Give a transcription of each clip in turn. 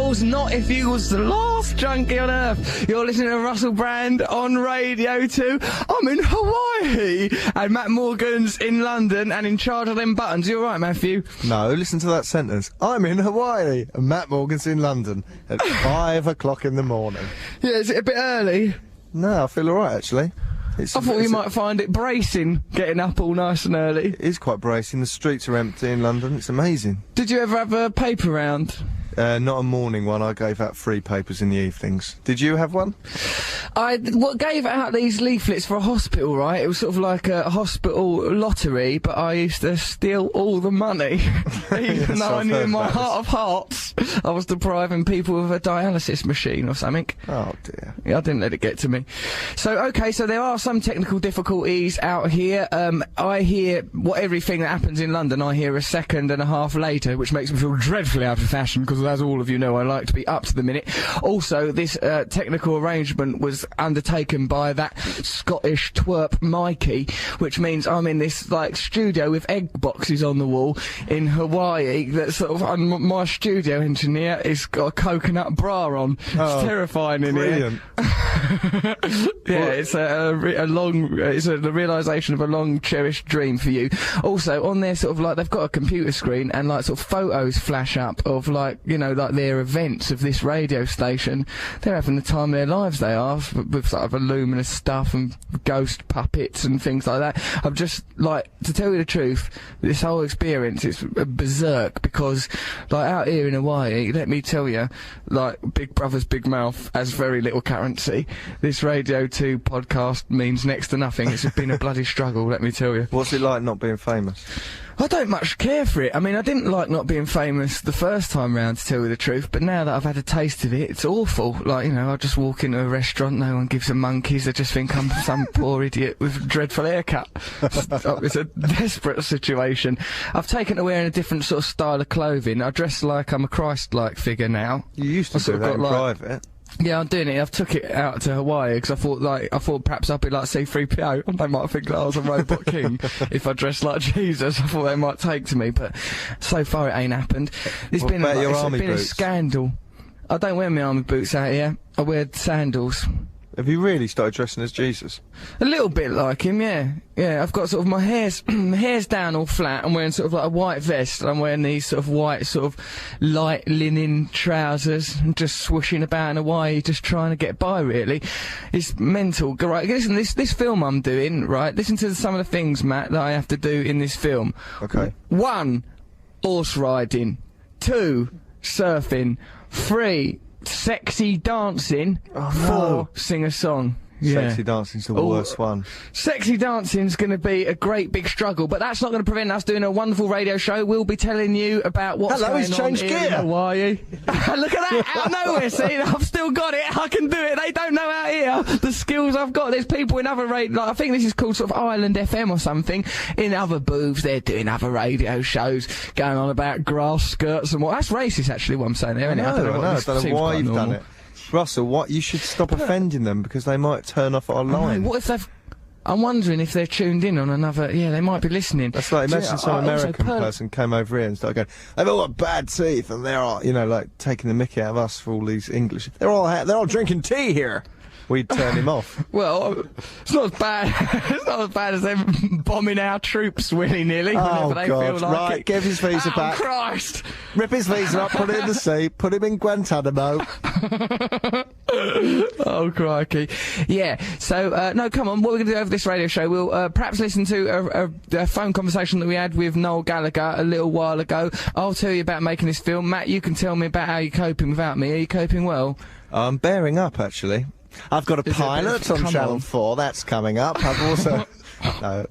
course not if you was the last junkie on earth. You're listening to Russell Brand on Radio 2. I'm in Hawaii, and Matt Morgan's in London and in charge of them buttons. You alright, Matthew? No, listen to that sentence. I'm in Hawaii, and Matt Morgan's in London at 5 o'clock in the morning. Yeah, is it a bit early? No, I feel alright, actually. I thought you might find it bracing, getting up all nice and early. It is quite bracing. The streets are empty in London. It's amazing. Did you ever have a paper round? Not a morning one. I gave out free papers in the evenings. Did you have one? I gave out these leaflets for a hospital, right? It was sort of like a hospital lottery, but I used to steal all the money. Even though I knew in my heart of hearts I was depriving people of a dialysis machine or something. Oh, dear. Yeah, I didn't let it get to me. So, okay, so there are some technical difficulties out here. I hear everything that happens in London, I hear a second and a half later, which makes me feel dreadfully out of fashion, because as all of you know, I like to be up to the minute. Also, this technical arrangement was undertaken by that Scottish twerp Mikey, which means I'm in this, like, studio with egg boxes on the wall in Hawaii. That sort of, my studio engineer has got a coconut bra on. It's terrifying in brilliant. here. Yeah, it's the realisation of a long cherished dream for you. Also, on there, sort of like, they've got a computer screen and like sort of photos flash up of, like, you know, like their events of this radio station. They're having the time of their lives, they are, with sort of luminous stuff and ghost puppets and things like that. I'm just, like, to tell you the truth, this whole experience is berserk, because, like, out here in Hawaii, let me tell you, like, Big Brother's Big Mouth has very little currency. This Radio 2 podcast means next to nothing. It's been a bloody struggle, let me tell you. What's it like not being famous? I don't much care for it. I mean, I didn't like not being famous the first time round, to tell you the truth, but now that I've had a taste of it, it's awful. Like, you know, I just walk into a restaurant, no one gives a monkeys, they just think I'm some poor idiot with a dreadful haircut. It's a desperate situation. I've taken to wearing a different sort of style of clothing. I dress like I'm a Christ-like figure now. You used to do that in private. Yeah, I'm doing it. I've took it out to Hawaii because I thought perhaps I'd be like C-3PO and they might think that I was a robot king if I dressed like Jesus. I thought they might take to me, but so far it ain't happened. It's been a scandal. I don't wear my army boots out here. I wear sandals. Have you really started dressing as Jesus? A little bit like him, yeah. Yeah, I've got sort of my hair's down all flat. I'm wearing sort of like a white vest. I'm wearing these sort of white, sort of light linen trousers and just swooshing about in Hawaii, just trying to get by, really. It's mental. Right, listen, this film I'm doing, right, listen to some of the things, Matt, that I have to do in this film. Okay. 1, horse riding. 2, surfing. 3, sexy dancing. Oh, no. 4, sing a song. Yeah. Sexy dancing's the worst one. Sexy dancing's going to be a great big struggle, but that's not going to prevent us doing a wonderful radio show. We'll be telling you about what's going on here in Hawaii. Look at that, out of nowhere, see, I've still got it, I can do it, they don't know out here the skills I've got. There's people in other like, I think this is called sort of Island FM or something, in other booths, they're doing other radio shows, going on about grass skirts and what. That's racist, actually, what I'm saying there, isn't it? I don't know why you've done it. Russell, what? You should stop offending them because they might turn off our line. What if they've... I'm wondering if they're tuned in on another... Yeah, they might be listening. That's like, imagine some American person came over here and started going, they've all got bad teeth and they're all, you know, like, taking the mickey out of us for all these English... They're all drinking tea here. We'd turn him off. Well, it's not as bad. It's not as bad as them bombing our troops willy-nilly whenever they feel like it. Give his visa back. Oh, Christ! Rip his visa up, put it in the sea, put him in Guantanamo. Oh, crikey. Yeah, so, no, come on, what we're going to do over this radio show, we'll perhaps listen to a phone conversation that we had with Noel Gallagher a little while ago. I'll tell you about making this film. Matt, you can tell me about how you're coping without me. Are you coping well? I'm bearing up, actually. I've got a pilot on Channel 4, that's coming up. I've also... No.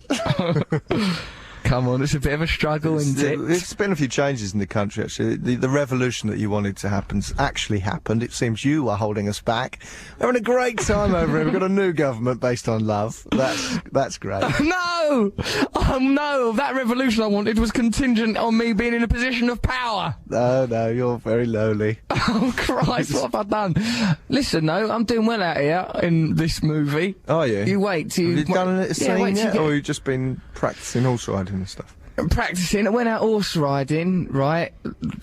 Come on, it's a bit of a struggle, isn't it? There's been a few changes in the country, actually. The revolution that you wanted to happen's actually happened. It seems you are holding us back. We're having a great time over here. We've got a new government based on love. That's great. No! Oh, no! That revolution I wanted was contingent on me being in a position of power. No, you're very lowly. Oh, Christ, what have I done? Listen, no, I'm doing well out here in this movie. Are you? You wait till Have you done a scene yet, or have you just been practising horse riding and stuff? practicing. I went out horse riding, right?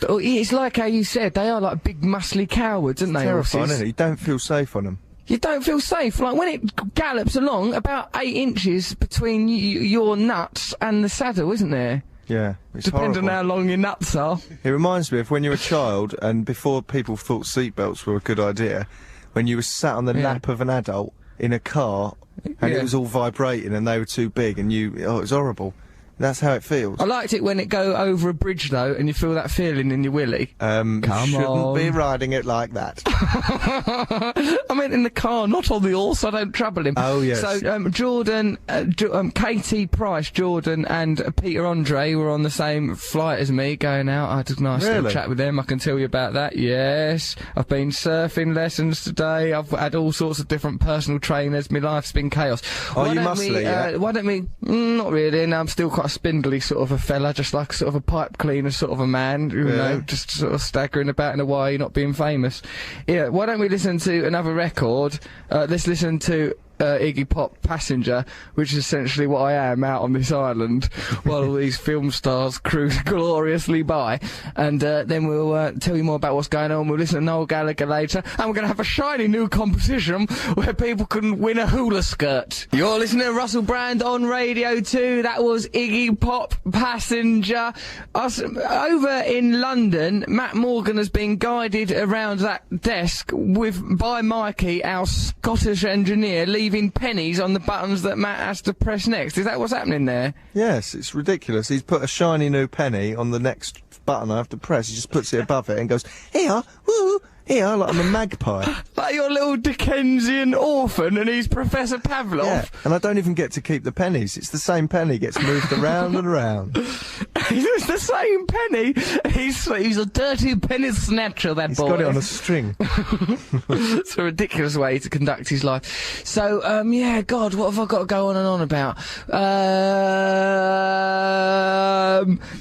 It's like how you said, they are like big muscly cowards, aren't they? Terrifying, horses? isn't it? You don't feel safe on them. You don't feel safe. Like, when it gallops along, about 8 inches between your nuts and the saddle, isn't there? Yeah, it's Depending horrible. on how long your nuts are. It reminds me of when you were a child, and before people thought seatbelts were a good idea, when you were sat on the lap of an adult in a car, and it was all vibrating, and they were too big, and it was horrible. That's how it feels. I liked it when it go over a bridge, though, and you feel that feeling in your willy. You shouldn't be riding it like that. I meant in the car, not on the horse. I don't trouble him. Oh, yes. So, Jordan, Katie Price, Jordan, and Peter Andre were on the same flight as me, going out. I had a nice little chat with them. I can tell you about that. Yes. I've been surfing lessons today. I've had all sorts of different personal trainers. My life's been chaos. Oh, you muscly, yeah? Why don't we... not really. No, I'm still quite a spindly sort of a fella, just like sort of a pipe cleaner sort of a man, you know, just sort of staggering about in a way, not being famous. Yeah, why don't we listen to another record? Let's listen to Iggy Pop, Passenger, which is essentially what I am out on this island while all these film stars cruise gloriously by. And then we'll tell you more about what's going on. We'll listen to Noel Gallagher later, and we're going to have a shiny new competition where people can win a hula skirt. You're listening to Russell Brand on Radio 2. That was Iggy Pop, Passenger. Over in London, Matt Morgan has been guided around that desk by Mikey, our Scottish engineer, leaving pennies on the buttons that Matt has to press next. Is that what's happening there? Yes, it's ridiculous. He's put a shiny new penny on the next button I have to press. He just puts it above it and goes, here, woo, here, like I'm a magpie. Like your little Dickensian orphan, and he's Professor Pavlov. Yeah, and I don't even get to keep the pennies. It's the same penny gets moved around and around. It's the same penny. He's a dirty penny snatcher, that boy. He's got it on a string. It's a ridiculous way to conduct his life. So, yeah, God, what have I got to go on and on about?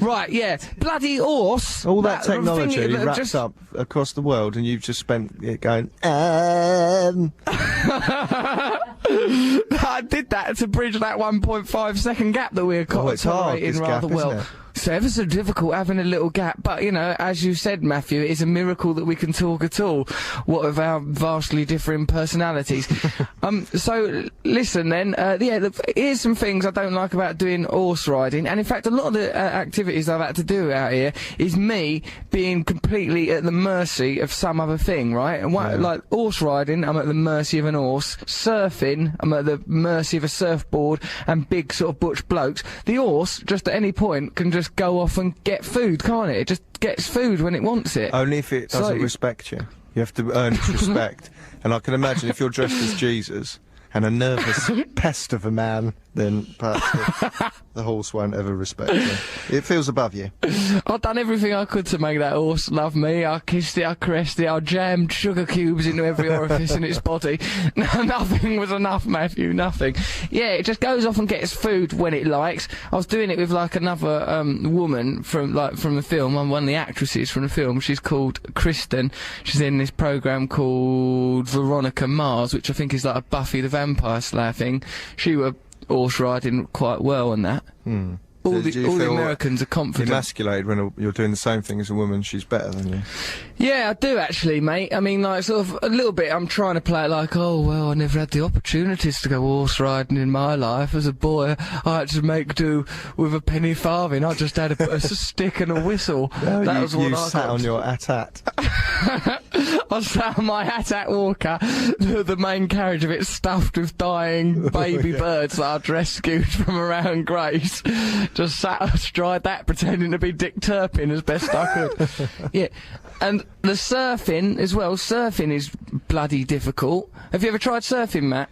Right, yeah, bloody horse. All that technology wraps up across the world, and you've just spent it going, I did that to bridge that 1.5 second gap that we're tolerating rather well. So ever so difficult having a little gap, but, you know, as you said, Matthew, it's a miracle that we can talk at all, what of our vastly differing personalities. So, listen then, here's some things I don't like about doing horse riding, and in fact a lot of the activities I've had to do out here is me being completely at the mercy of some other thing, right? And like horse riding, I'm at the mercy of an horse. Surfing, I'm at the mercy of a surfboard and big sort of butch blokes. The horse, just at any point, can just go off and get food, can't it? It just gets food when it wants it. Only if it doesn't respect you. You have to earn its respect. And I can imagine if you're dressed as Jesus and a nervous pest of a man, then perhaps the horse won't ever respect you. It feels above you. I've done everything I could to make that horse love me. I kissed it, I caressed it, I jammed sugar cubes into every orifice in its body. Nothing was enough, Matthew, nothing. Yeah, it just goes off and gets food when it likes. I was doing it with, like, another woman from the film. I'm one of the actresses from the film. She's called Kristen. She's in this programme called Veronica Mars, which I think is like a Buffy the Vampire Slayer thing. She were horse riding quite well on that. All the Americans are confident. Emasculated when you're doing the same thing as a woman, she's better than you. Yeah, I do actually, mate. I mean, like, sort of, a little bit, I'm trying to play it like, oh, well, I never had the opportunities to go horse riding in my life. As a boy, I had to make do with a penny farthing. I just had a stick and a whistle. No, that was what I sat on your AT-AT. I sat on my AT-AT walker, the main carriage of it stuffed with dying baby birds that I'd rescued from around Grace. Just sat astride that, pretending to be Dick Turpin as best I could. Yeah. And the surfing as well. Surfing is bloody difficult. Have you ever tried surfing, Matt?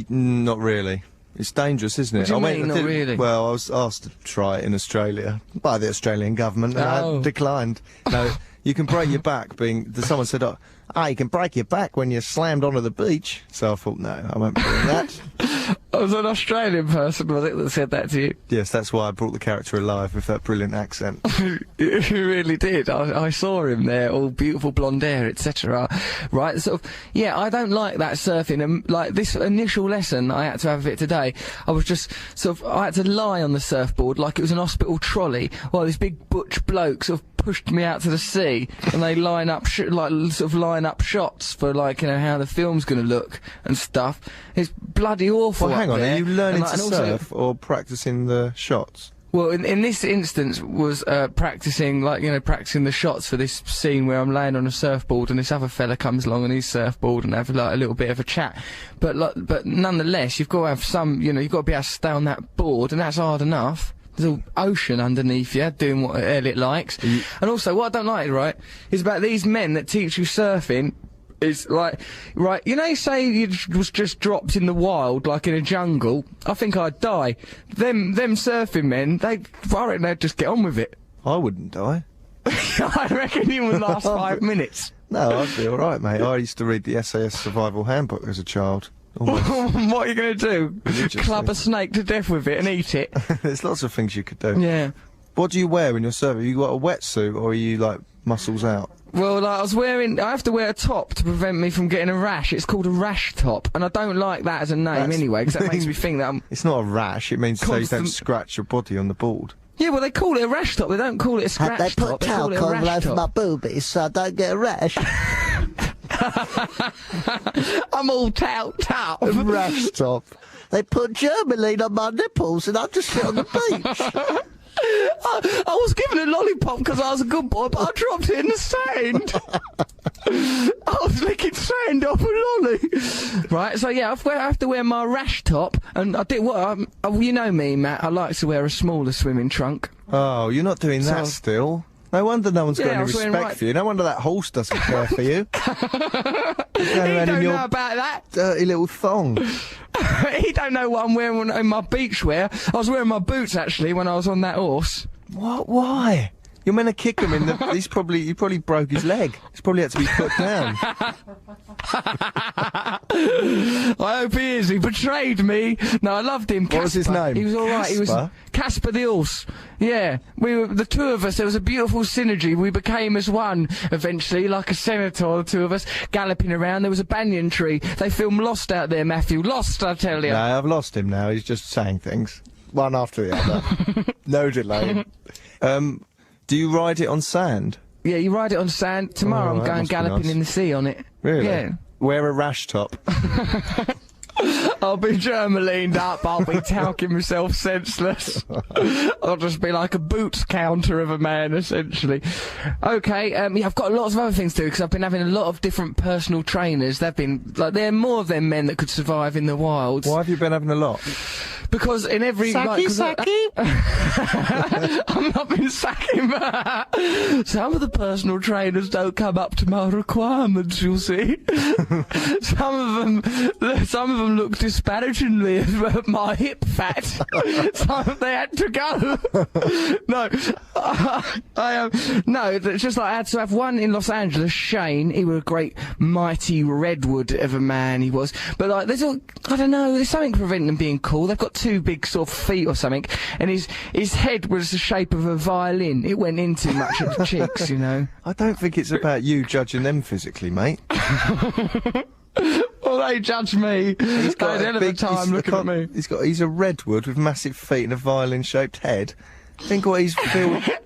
Not really. It's dangerous, isn't it? What do you mean, not really? Well, I was asked to try it in Australia by the Australian government, and I declined. No, you can break your back someone said, you can break your back when you're slammed onto the beach. So I thought, no, I won't be doing that. I was an Australian person, was it, that said that to you? Yes, that's why I brought the character alive with that brilliant accent. You really did. I saw him there, all beautiful blonde hair, etc. Right, sort of. Yeah, I don't like that surfing. And like this initial lesson I had to have of it today, I was just I had to lie on the surfboard like it was an hospital trolley, while this big butch bloke sort of pushed me out to the sea, and they line up line up shots for how the film's going to look and stuff. It's bloody awful. Well, hang on, there. are you learning and to surf or practicing the shots? Well, in this instance was practicing practicing the shots for this scene where I'm laying on a surfboard and this other fella comes along on his surfboard and have a little bit of a chat. But nonetheless, you've got to have some, you've got to be able to stay on that board, and that's hard enough. There's an ocean underneath you, doing what it likes. And also, what I don't like, right, is about these men that teach you surfing. It's like, right, you say you was just dropped in the wild, like in a jungle. I think I'd die. Them surfing men, I reckon they'd just get on with it. I wouldn't die. I reckon you would last 5 minutes. No, I'd be alright, mate. I used to read the SAS Survival Handbook as a child. What are you going to do? Club a snake to death with it and eat it? There's lots of things you could do. Yeah. What do you wear when you're surfing? You got a wetsuit, or are you, like, muscles out? Well, I have to wear a top to prevent me from getting a rash. It's called a rash top, and I don't like that as a name anyway, because that makes me think that I'm... It's not a rash, it means so you don't scratch your body on the board. Yeah, well, they call it a rash top, they don't call it a scratch top. They put talc all over my boobies so I don't get a rash. I'm all tout. A rash top. They put Germaline on my nipples and I just sit on the beach. I was given a lollipop because I was a good boy, but I dropped it in the sand. I was licking sand off a lolly. Right, so yeah, I have to wear my rash top, and I did you know me, Matt, I like to wear a smaller swimming trunk. Oh, you're not doing that still. No wonder no one's got any respect for you. No wonder that horse doesn't care for you. He don't know about that. Dirty little thong. He don't know what I'm wearing in my beach wear. I was wearing my boots, actually, when I was on that horse. What? Why? You're meant to kick him in the... he probably broke his leg. He's probably had to be put down. I hope he is. He betrayed me. No, I loved him. What was his name? He was all right. He was Casper the horse. Yeah, we were the two of us. There was a beautiful synergy. We became as one eventually, like a senator. The two of us galloping around. There was a banyan tree. They filmed Lost out there, Matthew. Lost, I tell you. No, I've lost him now. He's just saying things one after the other. No delay. Do you ride it on sand? Yeah, you ride it on sand. Tomorrow I'm going galloping in the sea on it. Really? Yeah. Wear a rash top. I'll be germalined up, I'll be talking myself senseless. I'll just be like a boots counter of a man, essentially. Okay, yeah, I've got lots of other things to do, because I've been having a lot of different personal trainers. They've been, there are more of them men that could survive in the wilds. Why have you been having a lot? Because in every... Saki. I've not been sacking. Some of the personal trainers don't come up to my requirements, you'll see. Some of them look disparagingly at my hip fat. So they had to go. No, no, it's just like I had to have one in Los Angeles, Shane. He was a great, mighty redwood of a man, he was. But like, I don't know, there's something preventing them being cool. They've got two big sort of feet or something, and his head was the shape of a violin. It went in too much at the cheeks, you know. I don't think it's about you judging them physically, mate. Well, they judge me. He's got a big time looking at me. He's a redwood with massive feet and a violin-shaped head. Think what he's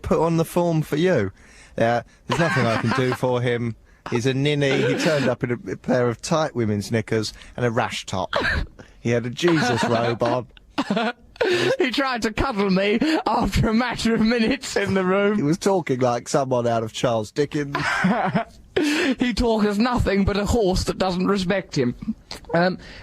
put on the form for you. Yeah, there's nothing I can do for him. He's a ninny. He turned up in a pair of tight women's knickers and a rash top. He had a Jesus robe on. He tried to cuddle me after a matter of minutes in the room. He was talking like someone out of Charles Dickens. He talks as nothing but a horse that doesn't respect him.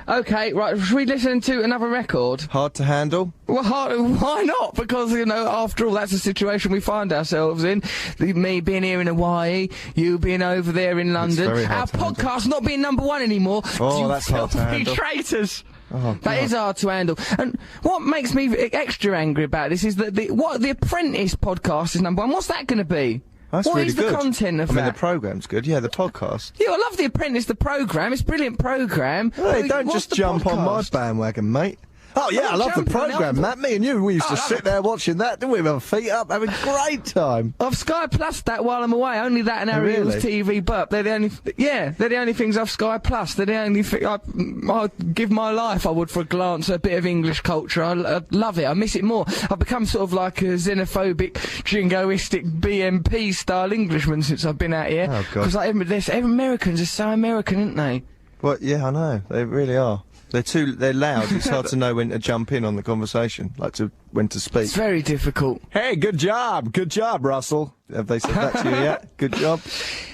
Okay, right, should we listen to another record? Hard to handle? Well, why not? Because, you know, after all, that's the situation we find ourselves in. Me being here in Hawaii, you being over there in London. Our podcast not being #1 anymore. Oh, that's hard to handle. Traitors. Oh, that is hard to handle. And what makes me extra angry about this is that the Apprentice podcast is #1. What's that going to be? That's what really is the good. content of that? I mean, the programme's good. Yeah, the podcast. Yeah, I love The Apprentice, the programme. It's a brilliant programme. Hey, don't just jump on my bandwagon, mate. Oh, yeah, I love the jumping on programme, Matt. Me and you, we used to love sit it. there watching that, didn't we, with our feet up, having a great time. I've Sky Plus that while I'm away. Only that and Ariel's TV Burp. They're the only. They're the only things I've Sky Plus. They're the only thing I'd give my life. I would for a glance at a bit of English culture. I love it. I miss it more. I've become sort of like a xenophobic, jingoistic BMP style Englishman since I've been out here. Oh, God. Because like Americans are so American, aren't they? Well, yeah, I know. They really are. They're loud. It's hard to know when to jump in on the conversation, when to speak. It's very difficult. Hey, good job, Russell. Have they said that to you yet? Good job.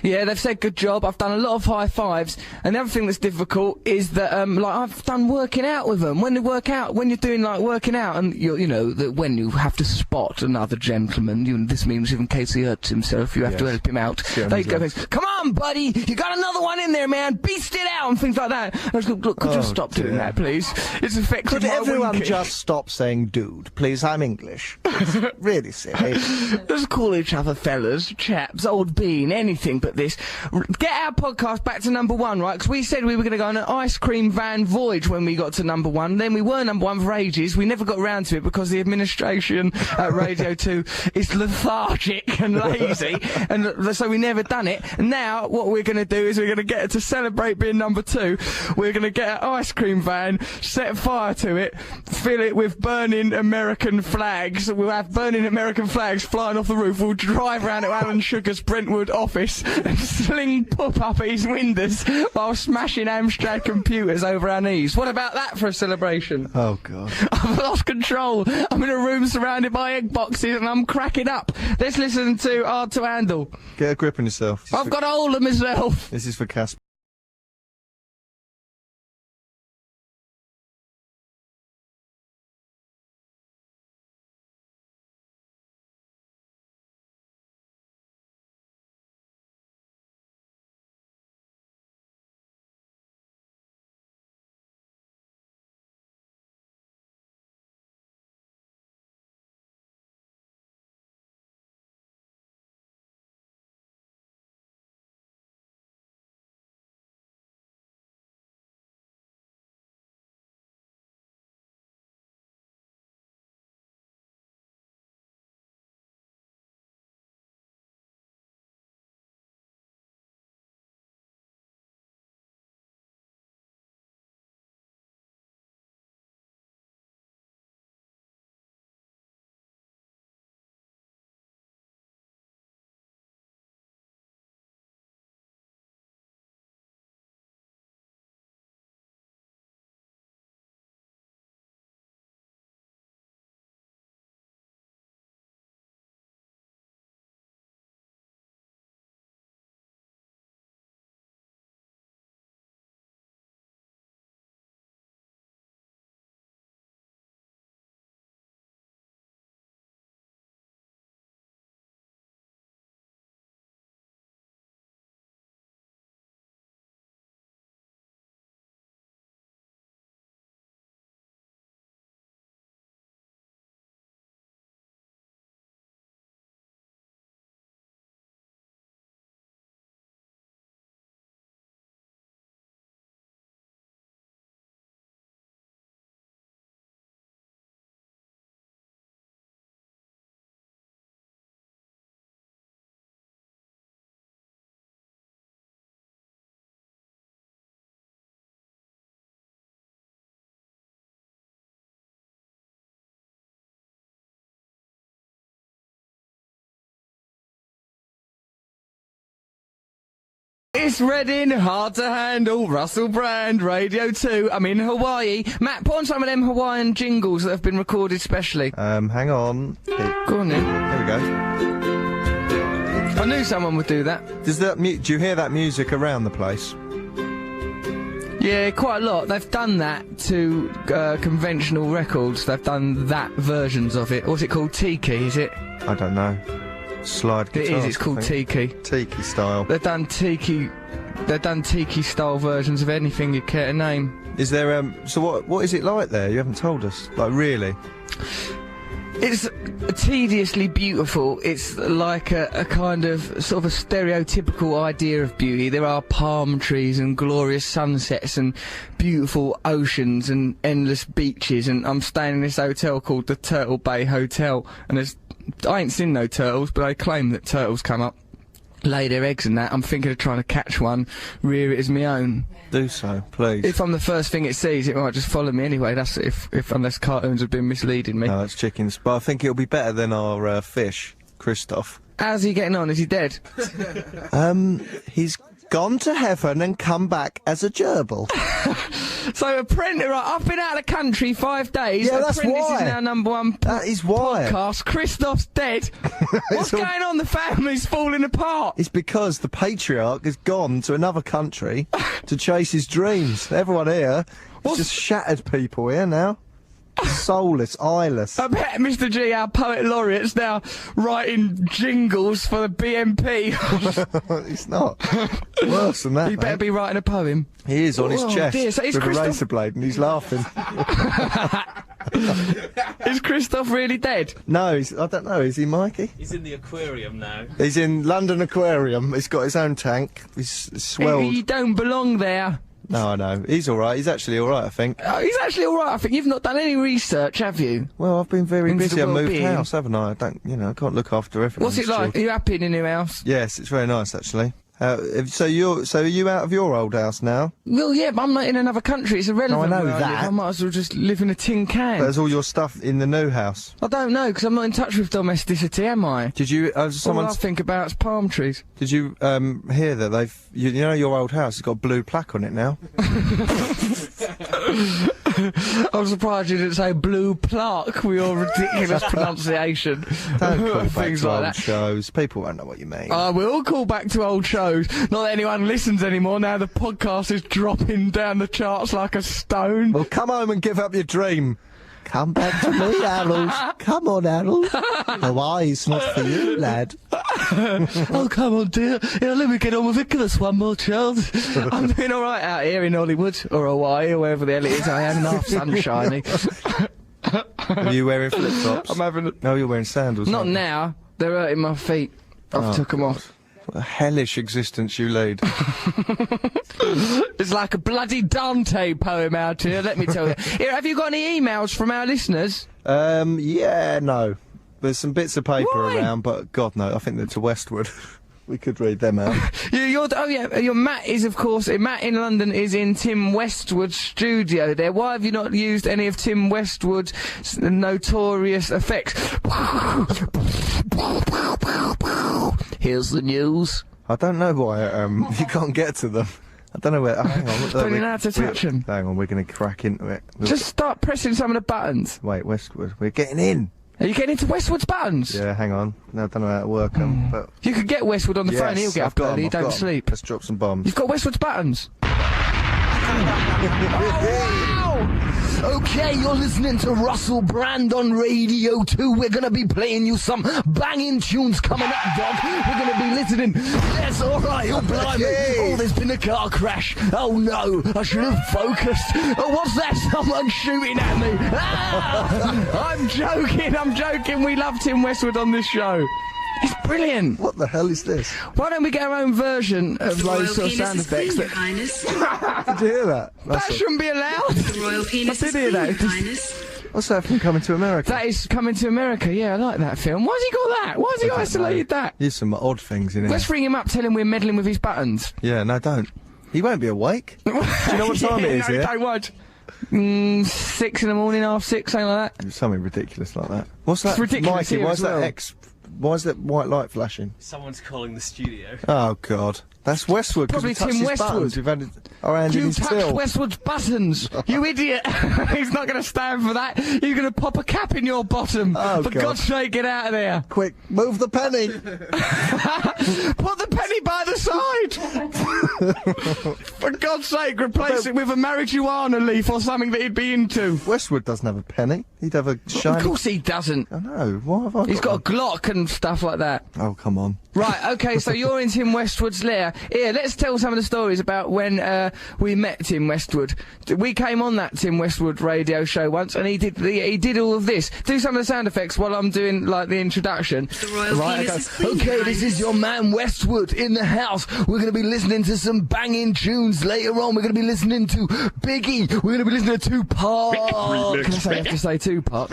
Yeah, they've said good job. I've done a lot of high fives, and the other thing that's difficult is that like I've done working out with them. When you're doing like working out, and you know that when you have to spot another gentleman, this means in case he hurts himself, you have to help him out. They go, "Come on, buddy, you got another one in there, man. Beast it out," and things like that. And I was like, "Look, could you stop doing that, please? It's affecting Could my everyone winking." just stop saying dude, please? I'm English. It's really silly. Let's call each other fellas, chaps, old bean, anything but this. Get our podcast back to #1, right? Because we said we were going to go on an ice cream van voyage when we got to #1. Then we were #1 for ages. We never got around to it because the administration at Radio 2 is lethargic and lazy, and so we never done it. And now what we're going to do is we're going to get to celebrate being #2. We're going to get an ice cream van, set fire to it, fill it with burning American flags. We'll have burning American flags flying off the roof. We'll drive around to Alan Sugar's Brentwood office and sling pop up at his windows while smashing Amstrad computers over our knees. What about that for a celebration? Oh, God. I've lost control. I'm in a room surrounded by egg boxes and I'm cracking up. Let's listen to Hard to Handle. Get a grip on yourself. I've got a hold of myself. This is for Casper. It's Reading, Hard to Handle, Russell Brand, Radio 2. I'm in Hawaii. Matt, put on some of them Hawaiian jingles that have been recorded specially. Hang on. Go on then. There we go. I knew someone would do that. Do you hear that music around the place? Yeah, quite a lot. They've done that to conventional records. They've done that versions of it. What's it called? Tiki, is it? I don't know. Slide guitar. It is. It's called Tiki. Tiki style. They've done Tiki style versions of anything you care to name. Is there so what is it like there? You haven't told us. Like really? It's tediously beautiful. It's like a kind of sort of a stereotypical idea of beauty. There are palm trees and glorious sunsets and beautiful oceans and endless beaches, and I'm staying in this hotel called the Turtle Bay Hotel, and I ain't seen no turtles, but I claim that turtles come up, lay their eggs and that. I'm thinking of trying to catch one, rear it as my own. Do so, please. If I'm the first thing it sees, it might just follow me anyway. That's if unless cartoons have been misleading me. No, that's chickens. But I think it'll be better than our fish, Christoph. How's he getting on? Is he dead? He's gone to heaven and come back as a gerbil. So Apprentice, right, I've been out of the country 5 days. Yeah, that's Apprentice why. is now #1 That is why. podcast. Christoph's dead. What's all- going on? The family's falling apart. It's because the patriarch has gone to another country to chase his dreams. Everyone here, it's just shattered people here now. Soulless, eyeless. I bet Mr. G, our poet laureate's now writing jingles for the BNP. It's not. Worse than that, He better mate. be writing a poem. He is on his Oh, chest dear. So is with a Christoph- razor blade and he's laughing. Is Christoph really dead? No, I don't know. Is he, Mikey? He's in the aquarium now. He's in London Aquarium. He's got his own tank. He's swelled. You don't belong there. No, I know. He's all right. He's actually all right, I think. Oh, he's actually all right. I think you've not done any research, have you? Well, I've been very Into busy. the I moved well-being. house, haven't I? I don't, I can't look after everything. What's it like? Are you happy in your new house? Yes, it's very nice, actually. So are you out of your old house now? Well, yeah, but I'm not in another country. It's irrelevant. No, I know where I live. that. I might as well just live in a tin can. But there's all your stuff in the new house. I don't know, because I'm not in touch with domesticity, am I? Did you? All I Someone. think about is palm trees. Did you hear that they've? You know your old house has got a blue plaque on it now. I'm surprised you didn't say blue plaque with your ridiculous pronunciation. Don't call back Things to like old that. shows. People won't know what you mean. I will call back to old shows. Not that anyone listens anymore. Now the podcast is dropping down the charts like a stone. Well, come home and give up your dream. Come back to me, Harold. Come on, Harold. Hawaii's not for you, lad. Oh, come on, dear. Yeah, let me get on with it. Give us one more chance. I'm doing all right out here in Hollywood or Hawaii or wherever the hell it is I am. Half sunshiny. Are you wearing flip flops? I'm having a... No, you're wearing sandals. Not aren't you? now. They're hurting my feet. I've took them off. What a hellish existence you lead. It's like a bloody Dante poem out here, let me tell you. Here, have you got any emails from our listeners? Yeah, no. There's some bits of paper Why? around, but God no, I think they're to Westwood. We could read them out. Your Matt is, of course, Matt in London is in Tim Westwood's studio there. Why have you not used any of Tim Westwood's notorious effects? Here's the news. I don't know why you can't get to them. I don't know where. Hang on. Don't you know how to touch them? Hang on, we're going to crack into it. Just start pressing some of the buttons. Wait, Westwood. We're getting in. Are you getting into Westwood's buttons? Yeah, hang on. No, I don't know how to work them, but You could get Westwood on the phone, he'll get I've up got 'em, early, I've don't got 'em. sleep. Let's drop some bombs. You've got Westwood's buttons. Okay, you're listening to Russell Brand on Radio 2. We're gonna be playing you some banging tunes coming up, dog. We're gonna be listening. Yes, alright, oh blimey. Oh, there's been a car crash. Oh no, I should have focused. Oh, what's that? Someone shooting at me. Ah! I'm joking. We love Tim Westwood on this show. It's brilliant. What the hell is this? Why don't we get our own version of Royal those sort of penis sound is clean, effects? Your That, Highness. Did you hear that? that shouldn't be allowed. The royal penis I is did hear clean, that. Your Highness. What's that from Coming to America? That is Coming to America. Yeah, I like that film. Why's he got that? Why's he isolated that? There's some odd things in here. Let's ring him up, tell him we're meddling with his buttons. Yeah, no, don't. He won't be awake. Do you know what time it is no, here? don't watch. 6 in the morning, 6:30, something like that. Something ridiculous like that. What's that? It's ridiculous Mikey, here why as is that well. Why is that white light flashing? Someone's calling the studio. Oh, God. That's Westwood, because Probably we touched Tim his Westwood. buttons. We've had our hand in You his touched till. Westwood's buttons, you idiot! He's not going to stand for that. You're going to pop a cap in your bottom. Oh, for God. God's sake, get out of there. Quick, move the penny! Put the penny by the side. For God's sake, replace it with a marijuana leaf or something that he'd be into. Westwood doesn't have a penny. He'd have a shiny... Of course he doesn't. I know. Why have I He's got a one? Glock and stuff like that. Oh, come on. Right, okay, so you're in Tim Westwood's lair. Here, let's tell some of the stories about when we met Tim Westwood. We came on that Tim Westwood radio show once, and he did all of this. Do some of the sound effects while I'm doing, like, the introduction. Right, okay, this is your man Westwood in the house. We're going to be listening to some banging tunes later on. We're going to be listening to Biggie. We're going to be listening to Tupac. Can I have to say Tupac?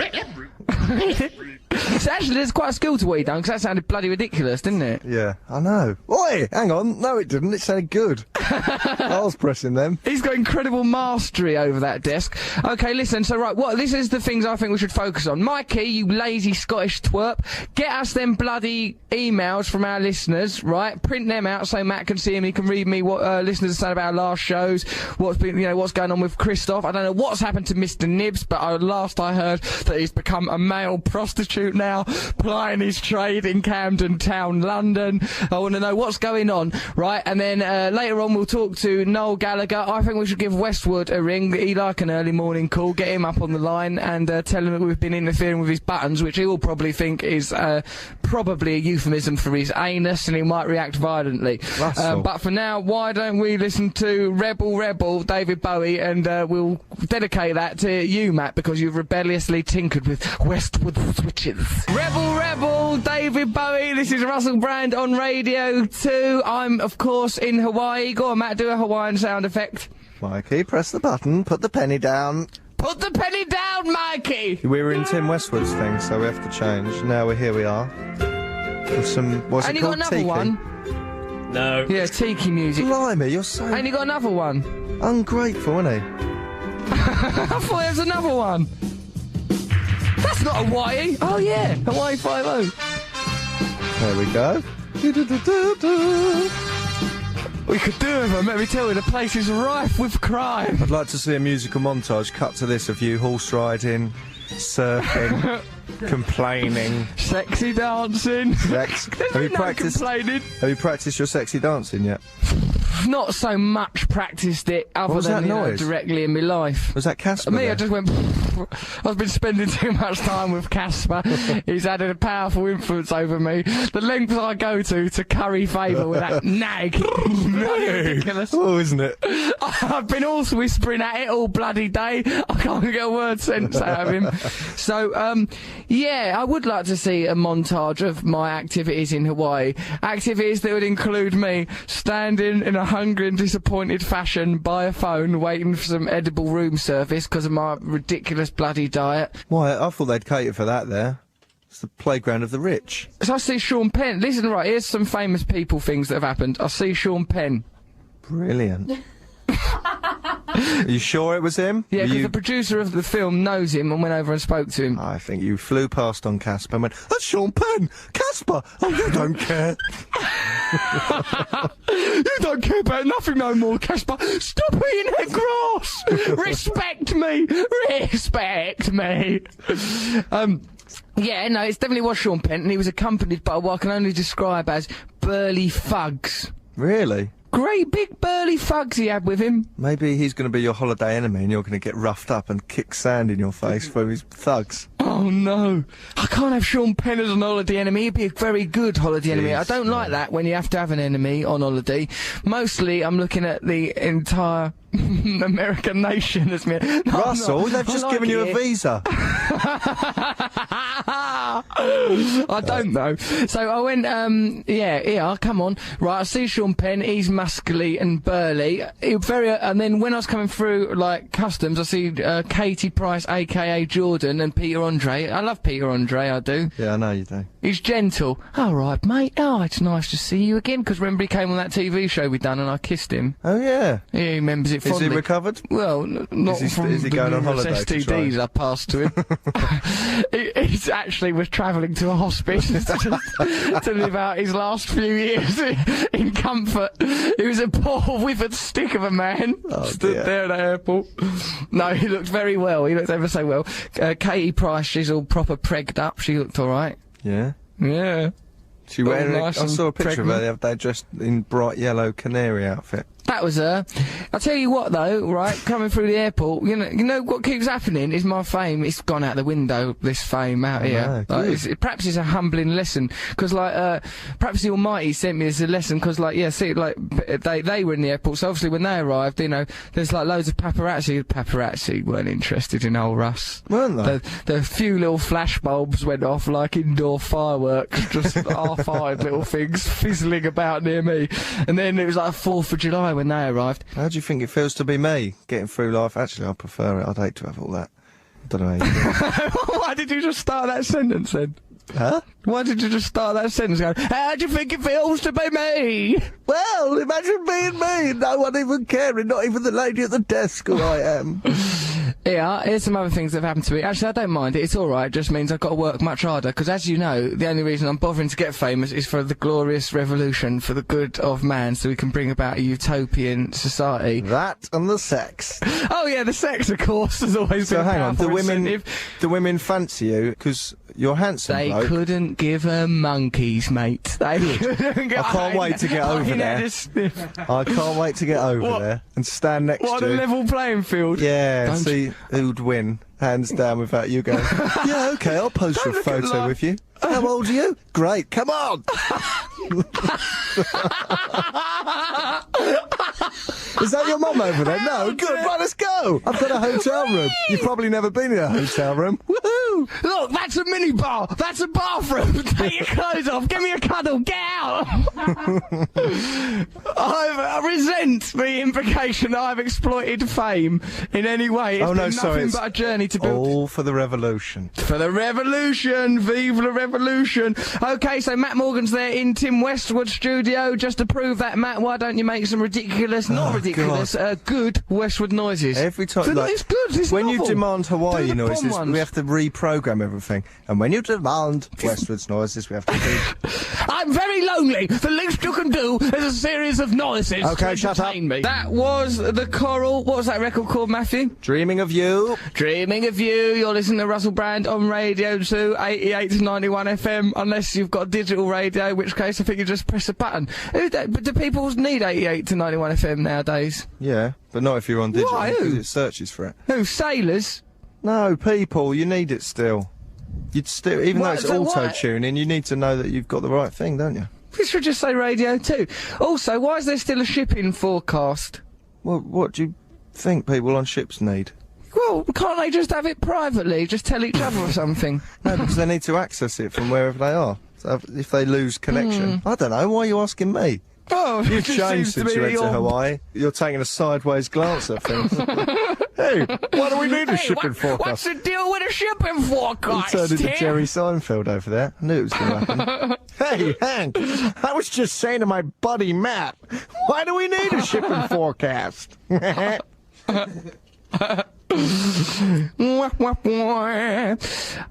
So actually, there's quite a skill to what he done, because that sounded bloody ridiculous, didn't it? Yeah, I know. Oi, hang on. No, it didn't. It sounded good. I was pressing them. He's got incredible mastery over that desk. Okay, listen, so right, this is the things I think we should focus on. Mikey, you lazy Scottish twerp, get us them bloody emails from our listeners, right? Print them out so Matt can see them, he can read me what listeners are saying about our last shows, what's going on with Christoph. I don't know what's happened to Mr. Nibs, but last I heard that he's become a male prostitute now, plying his trade in Camden Town, London. I want to know what's going on, right? And then later on we'll talk to Noel Gallagher. I think we should give Westwood a ring. He'd like an early morning call, get him up on the line and tell him that we've been interfering with his buttons, which he will probably think is probably a euphemism for his anus, and he might react violently. But for now, why don't we listen to Rebel David Bowie, and we'll dedicate that to you, Matt, because you've rebelliously tinkered with Westwood switches. Rebel David Bowie. This is Russell Brand on Radio 2. I'm, of course, in Hawaii. Go on, Matt, do a Hawaiian sound effect. Mikey, press the button, put the penny down. Put the penny down, Mikey! We were in Tim Westwood's thing, so we have to change. Now here we are. With some, what's and it you called? got another Tiki? one? No. Yeah, tiki music. Blimey, you're so And you got another one? ungrateful, isn't he? I thought there was another one. That's not Hawaii. Oh, yeah. Hawaii 5-0. There we go. We could do with them. Let me tell you, the place is rife with crime. I'd like to see a musical montage cut to this of you horse riding, surfing, complaining. Sexy dancing. Sex. Have you practiced? Complaining. Have you practiced your sexy dancing yet? Not so much practiced it other was than that noise? directly in my life. Was that Casper? Me, there? I just went. I've been spending too much time with Casper. He's had a powerful influence over me. The lengths I go to curry favour with that nag. Ridiculous. Oh, isn't it? I've been horse whispering at it all bloody day. I can't get a word sentence out of him. So, yeah, I would like to see a montage of my activities in Hawaii. Activities that would include me standing in a hungry and disappointed fashion by a phone waiting for some edible room service because of my ridiculous bloody diet. Why, I thought they'd cater for that there. It's the playground of the rich. So I see Sean Penn. Listen, right, here's some famous people things that have happened. I see Sean Penn. Brilliant. Are you sure it was him? Yeah, Were because you... the producer of the film knows him and went over and spoke to him. I think you flew past on Casper and went, that's Sean Penn! Casper! Oh, you don't care! You don't care about nothing no more, Casper. Stop eating that grass. Respect me. Respect me. Yeah, no, it definitely was Sean Penn, and he was accompanied by what I can only describe as burly thugs. Really? Great big burly thugs he had with him. Maybe he's going to be your holiday enemy and you're going to get roughed up and kick sand in your face for his thugs. Oh no, I can't have Sean Penn as an holiday enemy. He'd be a very good holiday enemy. I don't like that when you have to have an enemy on holiday. Mostly I'm looking at the entire American nation as me. No, Russell, they've just given you a visa. I don't know. So I went, yeah, come on. Right, I see Sean Penn, he's muscly and burly. And then when I was coming through, like, customs, I see Katie Price, a.k.a. Jordan, and Peter Andre. I love Peter Andre, I do. Yeah, I know you do. He's gentle. All right, mate. Oh, it's nice to see you again, because remember he came on that TV show we done and I kissed him. Oh, yeah. Yeah, he remembers it Is fondly. he recovered? Well, not from is he the going on numerous holiday to STDs try? I passed to him. He's actually was travelling to a hospice to live out his last few years in comfort. He was a poor withered stick of a man. Stood there at the airport. No, he looked very well. He looked ever so well. Katie Price, she's all proper pregged up. She looked all right. Yeah. Yeah. She All wearing nice I saw a and picture of her pregnant. the other day dressed in bright yellow canary outfit. That was her. I'll tell you what, though, right, coming through the airport, you know what keeps happening is my fame, it's gone out the window, this fame out here. No, Like, perhaps it's a humbling lesson, because, like, perhaps the Almighty sent me as a lesson, because, like, yeah, see, like, they were in the airport, so obviously when they arrived, you know, there's, like, loads of paparazzi. Paparazzi weren't interested in old Russ. Weren't they? The few little flash bulbs went off like indoor fireworks, just half-eyed little things fizzling about near me. And then it was like 4th of July when they arrived. How do you think it feels to be me, getting through life? Actually, I prefer it. I'd hate to have all that. Don't know how you feel. Why did you just start that sentence then? Huh? Why did you just start that sentence going, how do you think it feels to be me? Well, imagine being me, no one even caring, not even the lady at the desk who I am. Yeah, here's some other things that have happened to me. Actually, I don't mind it. It's all right. It just means I've got to work much harder. Because as you know, the only reason I'm bothering to get famous is for the glorious revolution, for the good of man, so we can bring about a utopian society. That and the sex. Oh yeah, the sex, of course, has always been So a hang on, powerful the incentive. women fancy you because you're handsome, They bloke. couldn't give her monkeys, mate. They couldn't I can't wait to get over there. I can't wait to get over What? there and stand next What to a you. level playing field. Yeah, Don't see who'd win, hands down, without you going, yeah, okay, I'll post Don't a look at photo life. with you. How old are you? Great, come on! Is that your mum over there? No, good, right, let's go! I've got a hotel room. You've probably never been in a hotel room. Woohoo! Look, that's a mini bar. That's a bathroom. Take your clothes off. Give me a cuddle. Get out. I resent the implication that I've exploited fame in any way. It's Oh, no, been sorry, nothing it's but a journey to build. All for the revolution. For the revolution! Vive la revolution! Okay, so Matt Morgan's there in Tim Westwood's studio. Just to prove that, Matt, why don't you make some ridiculous, not ridiculous, good Westwood noises? Every time, like, it's good, it's when you novel. demand Hawaii Do the noises, bomb ones. we have to reprogram everything. And when you demand Westwood's noises, we have to do... I'm very lonely. The least you can do is a series of noises Okay, to shut up. entertain me. That was the Coral. What was that record called, Matthew? Dreaming of you. Dreaming of You. You're listening to Russell Brand on Radio 2, 88 to 91 FM, unless you've got digital radio, in which case I think you just press a button. But do people need 88 to 91 FM nowadays? Yeah, but not if you're on digital, Why? because Who? it searches for it. Who? Sailors? No, people, you need it still. You'd still, even though What, it's so what? auto-tuning, you need to know that you've got the right thing, don't you? We should just say Radio 2. Also, why is there still a shipping forecast? Well, what do you think people on ships need? Well, can't they just have it privately? Just tell each other or something? No, because they need to access it from wherever they are. So if they lose connection... I don't know, why are you asking me? Oh, You've it just changed seems to since be you went to your- Hawaii. You're taking a sideways glance at things. Hey, why do we need a shipping What's forecast? the deal with a shipping He forecast? turned into here? Jerry Seinfeld over there. I knew it was going to happen. Hey, Hank, I was just saying to my buddy Matt, why do we need a shipping forecast?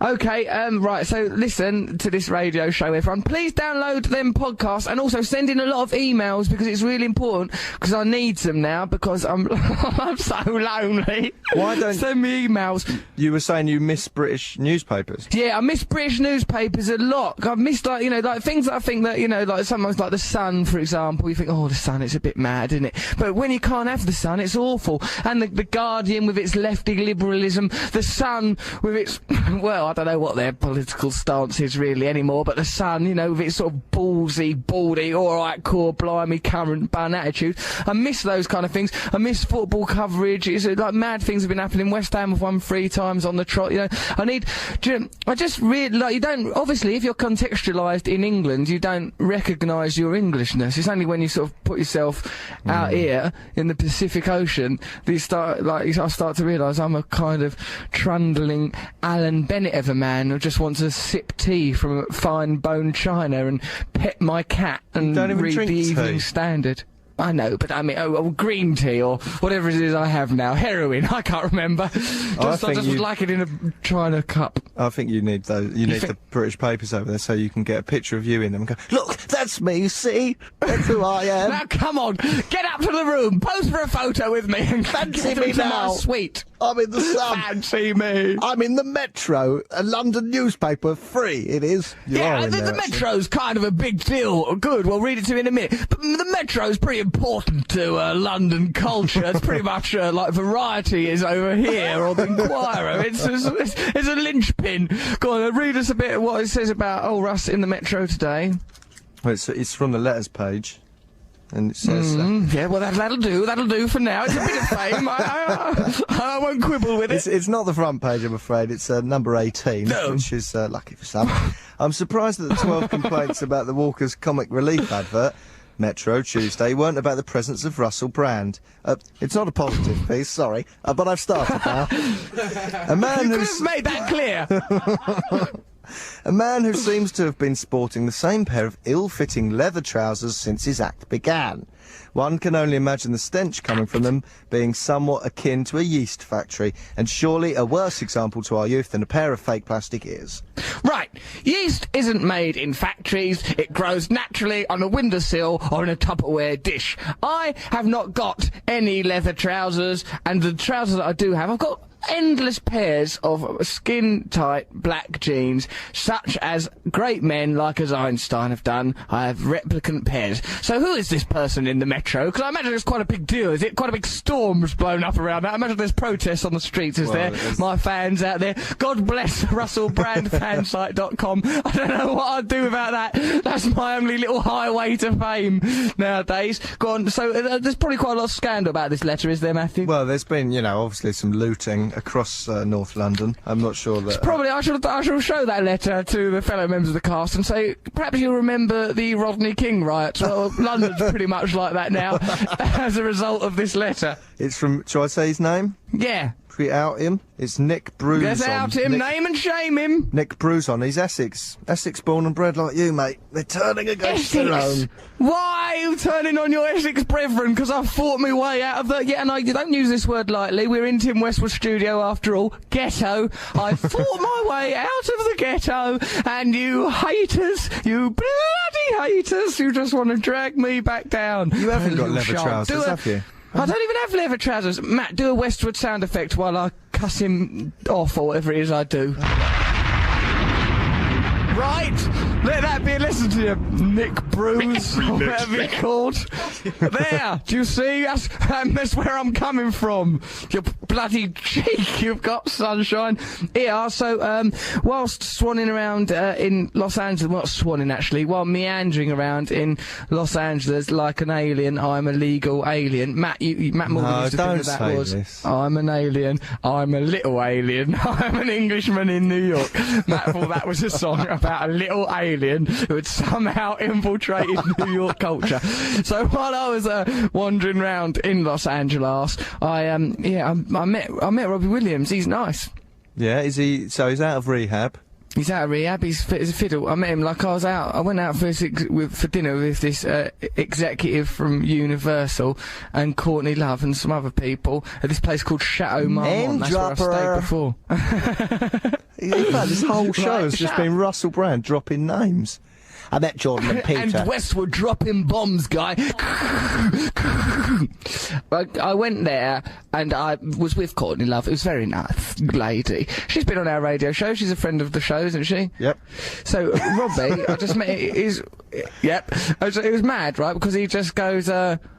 Okay, right, so listen to this radio show, everyone. Please download them podcasts and also send in a lot of emails because it's really important, because I need them now because I'm I'm so lonely. Why don't- Send me emails. You were saying you miss British newspapers. Yeah, I miss British newspapers a lot. I've missed, like, you know, like things that I think that, you know, like sometimes like The Sun, for example, you think, oh, The Sun, it's a bit mad, isn't it? But when you can't have The Sun, it's awful. And the Guardian with its lefty liberalism, The Sun with its, well, I don't know what their political stance is really anymore, but The Sun, you know, with its sort of ballsy, baldy, alright, core, blimey, current bun attitude. I miss those kind of things. I miss football coverage. It's like mad things have been happening. West Ham have won 3 times on the trot, you know. I just really, like, you don't, obviously, if you're contextualised in England, you don't recognise your Englishness. It's only when you sort of put yourself out here in the Pacific Ocean that you start, like, I start to realise I'm a kind of trundling Alan Bennett of a man who just wants to sip tea from fine bone china and pet my cat and don't even read drink the tea. Evening Standard. I know, but I mean, green tea or whatever it is I have now. Heroin, I can't remember. I think just would you- like it in a china cup. I think you need those. You need the British papers over there so you can get a picture of you in them and go, look, there's That's me, you see? That's who I am. Now, come on, get up to the room, pose for a photo with me, and Fancy get me into now. my suite. I'm in the sun. Fancy me. I'm in the Metro, a London newspaper, free it is. You are in the there, actually. Metro's kind of a big deal. Good, we'll read it to you in a minute. But the Metro's pretty important to London culture. It's pretty much like Variety is over here, or the Inquirer. It's a linchpin. Go on, read us a bit of what it says about us in the Metro today. Well, it's from the letters page. And it says... Yeah, well, that'll do for now. It's a bit of fame. I won't quibble with it. It's not the front page, I'm afraid. It's number 18, which is lucky for some. I'm surprised that the 12 complaints about the Walker's comic relief advert, Metro, Tuesday, weren't about the presence of Russell Brand. It's not a positive piece, sorry, but I've started now. A man You could who's... have made that clear. A man who seems to have been sporting the same pair of ill-fitting leather trousers since his act began. One can only imagine the stench coming from them being somewhat akin to a yeast factory, and surely a worse example to our youth than a pair of fake plastic ears. Right, yeast isn't made in factories, it grows naturally on a windowsill or in a Tupperware dish. I have not got any leather trousers, and the trousers that I do have, I've got endless pairs of skin-tight black jeans, such as great men like as Einstein have done. I have replicant pairs. So who is this person in the Metro? Because I imagine it's quite a big deal. Is it quite a big storm's blown up around that? I imagine there's protests on the streets, is there? My fans out there. God bless RussellBrandFansite.com. I don't know what I'd do without that. That's my only little highway to fame nowadays. Go on. So there's probably quite a lot of scandal about this letter, is there, Matthew? Well, there's been, obviously some looting across North London. I'm not sure that... Probably I shall show that letter to the fellow members of the cast and say, perhaps you'll remember the Rodney King riots. Well, London's pretty much like that now as a result of this letter. It's from... Shall I say his name? Yeah. Should we out him? It's Nick Bruce. Let's out him, name and shame him. Nick Bruce. He's Essex. Essex born and bred like you, mate. They're turning against their own. Why are you turning on your Essex brethren? Because I fought my way out of the... Yeah, and I don't use this word lightly. We're in Tim Westwood's studio after all. Ghetto. I fought my way out of the ghetto, and you haters, you bloody haters, you just want to drag me back down. You haven't got You leather shan't. trousers, have you? I don't even have leather trousers. Matt, do a Westwood sound effect while I cuss him off or whatever it is I do. Right, let that be a lesson to you, Nick Bruce, or whatever you're called. There, do you see? That's where I'm coming from. You bloody cheek you've got, sunshine. Yeah, so, whilst swanning around in Los Angeles, well, not swanning actually, while meandering around in Los Angeles like an alien, I'm a legal alien. Matt Morgan used to think that was, this. I'm an alien, I'm a little alien, I'm an Englishman in New York. Matt thought that was a song about a little alien who had somehow infiltrated New York culture. So while I was wandering around in Los Angeles, I met Robbie Williams. He's nice. Yeah, is he? So he's out of rehab. He's out of rehab, he's fit as a fiddle. I met him like I went out for dinner with this executive from Universal and Courtney Love and some other people at this place called Chateau Marmont. That's where I stayed before. In fact, this whole show Right, has just been Russell Brand dropping names. I met Jordan and Peter. And Westwood dropping bombs, guy. I went there and I was with Courtney Love. It was a very nice lady. She's been on our radio show. She's a friend of the show, isn't she? Yep. So Robbie, I just met. Yep. It was mad, right? Because he just goes.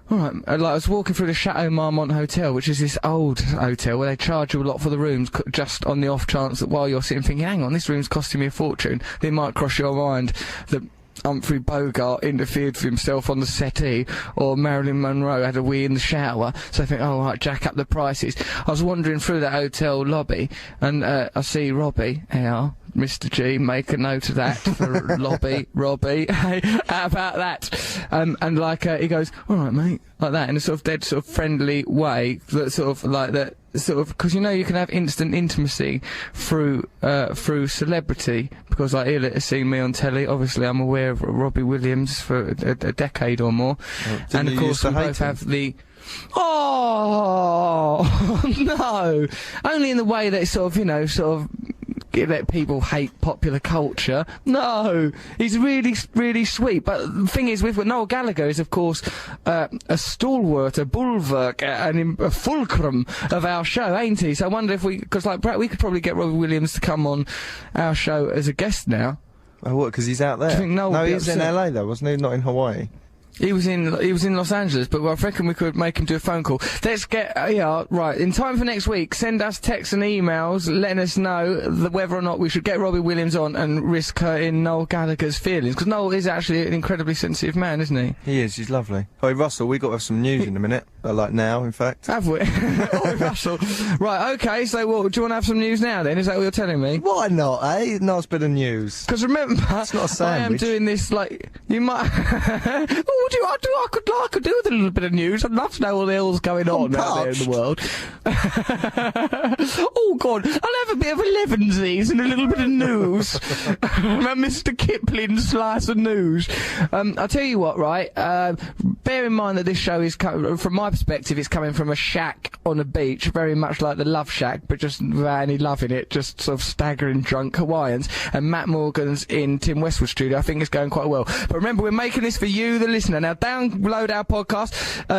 All right, like I was walking through the Chateau Marmont Hotel, which is this old hotel where they charge you a lot for the rooms, just on the off chance that while you're sitting thinking, hang on, this room's costing me a fortune, it might cross your mind that Humphrey Bogart interfered for himself on the settee, or Marilyn Monroe had a wee in the shower, so I think, oh, right, jack up the prices. I was wandering through the hotel lobby, and I see Robbie, here, Mr. G, make a note of that for lobby, Robbie, hey, how about that? And like, he goes, all right, mate, like that, in a sort of dead, sort of friendly way, that sort of, like, that, sort of, because you know you can have instant intimacy through celebrity, because like he'll have seen me on telly. Obviously I'm aware of Robbie Williams for a decade or more, and of course we both have the oh no, only in the way that it's sort of, you know, sort of let people hate popular culture. No, he's really, really sweet. But the thing is, with Noel Gallagher is, of course, a stalwart, a bulwark, a fulcrum of our show, ain't he? So I wonder if we could probably get Robbie Williams to come on our show as a guest now. Oh, what? Because he's out there. Do you think Noel no, would be he was in upset? LA though, wasn't he? Not in Hawaii. He was in Los Angeles, but I reckon we could make him do a phone call. Let's get, right, in time for next week, send us texts and emails letting us know whether or not we should get Robbie Williams on and risk hurting Noel Gallagher's feelings, because Noel is actually an incredibly sensitive man, isn't he? He is, he's lovely. Oh, Russell, we got to have some news in a minute. Like now, in fact. Have we? Oh, Russell. Right, okay, so what, do you want to have some news now then? Is that what you're telling me? Why not, eh? Nice bit of news. Because remember, It's not a sandwich. I am doing this, like, you might... I could do with a little bit of news. I'd love to know what the hell's going on out there in the world. Oh, God, I'll have a bit of Elevensies and a little bit of news. A Mr. Kipling slice of news. I'll tell you what, right, bear in mind that this show is, from my perspective, it's coming from a shack on a beach, very much like the Love Shack, but just without any love in it, just sort of staggering drunk Hawaiians. And Matt Morgan's in Tim Westwood's studio. I think it's going quite well. But remember, we're making this for you, the listener. Now, download our podcast,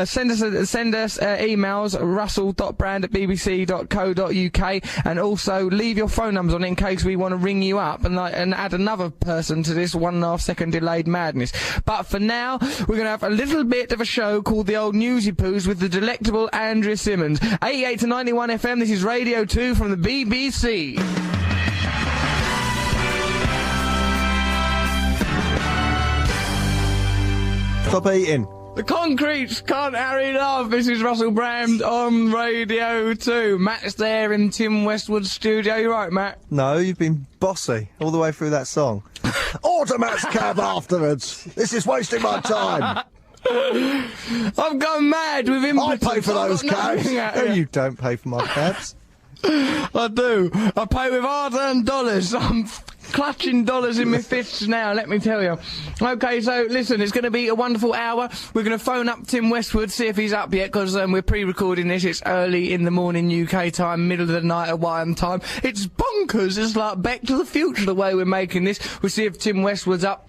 send us emails, russell.brand@bbc.co.uk, and also leave your phone numbers on in case we want to ring you up and add another person to this 1.5 second delayed madness. But for now, we're going to have a little bit of a show called The Old Newsy Poos with the delectable Andrea Simmons. 88 to 91 FM, this is Radio 2 from the BBC. Stop eating. The Concretes can't harry love. This is Russell Brand on Radio 2. Matt's there in Tim Westwood's studio. You right, Matt? No, you've been bossy all the way through that song. Order Matt's cab afterwards. This is wasting my time. I've gone mad with him. I pay for those cabs. No, you don't pay for my cabs. I do. I pay with hard-earned dollars. I'm clutching dollars in my fists now, let me tell you. Okay, so listen, it's going to be a wonderful hour. We're going to phone up Tim Westwood, see if he's up yet, because we're pre-recording this. It's early in the morning UK time, middle of the night Hawaiian time. It's bonkers. It's like Back to the Future the way we're making this. We'll see if Tim Westwood's up.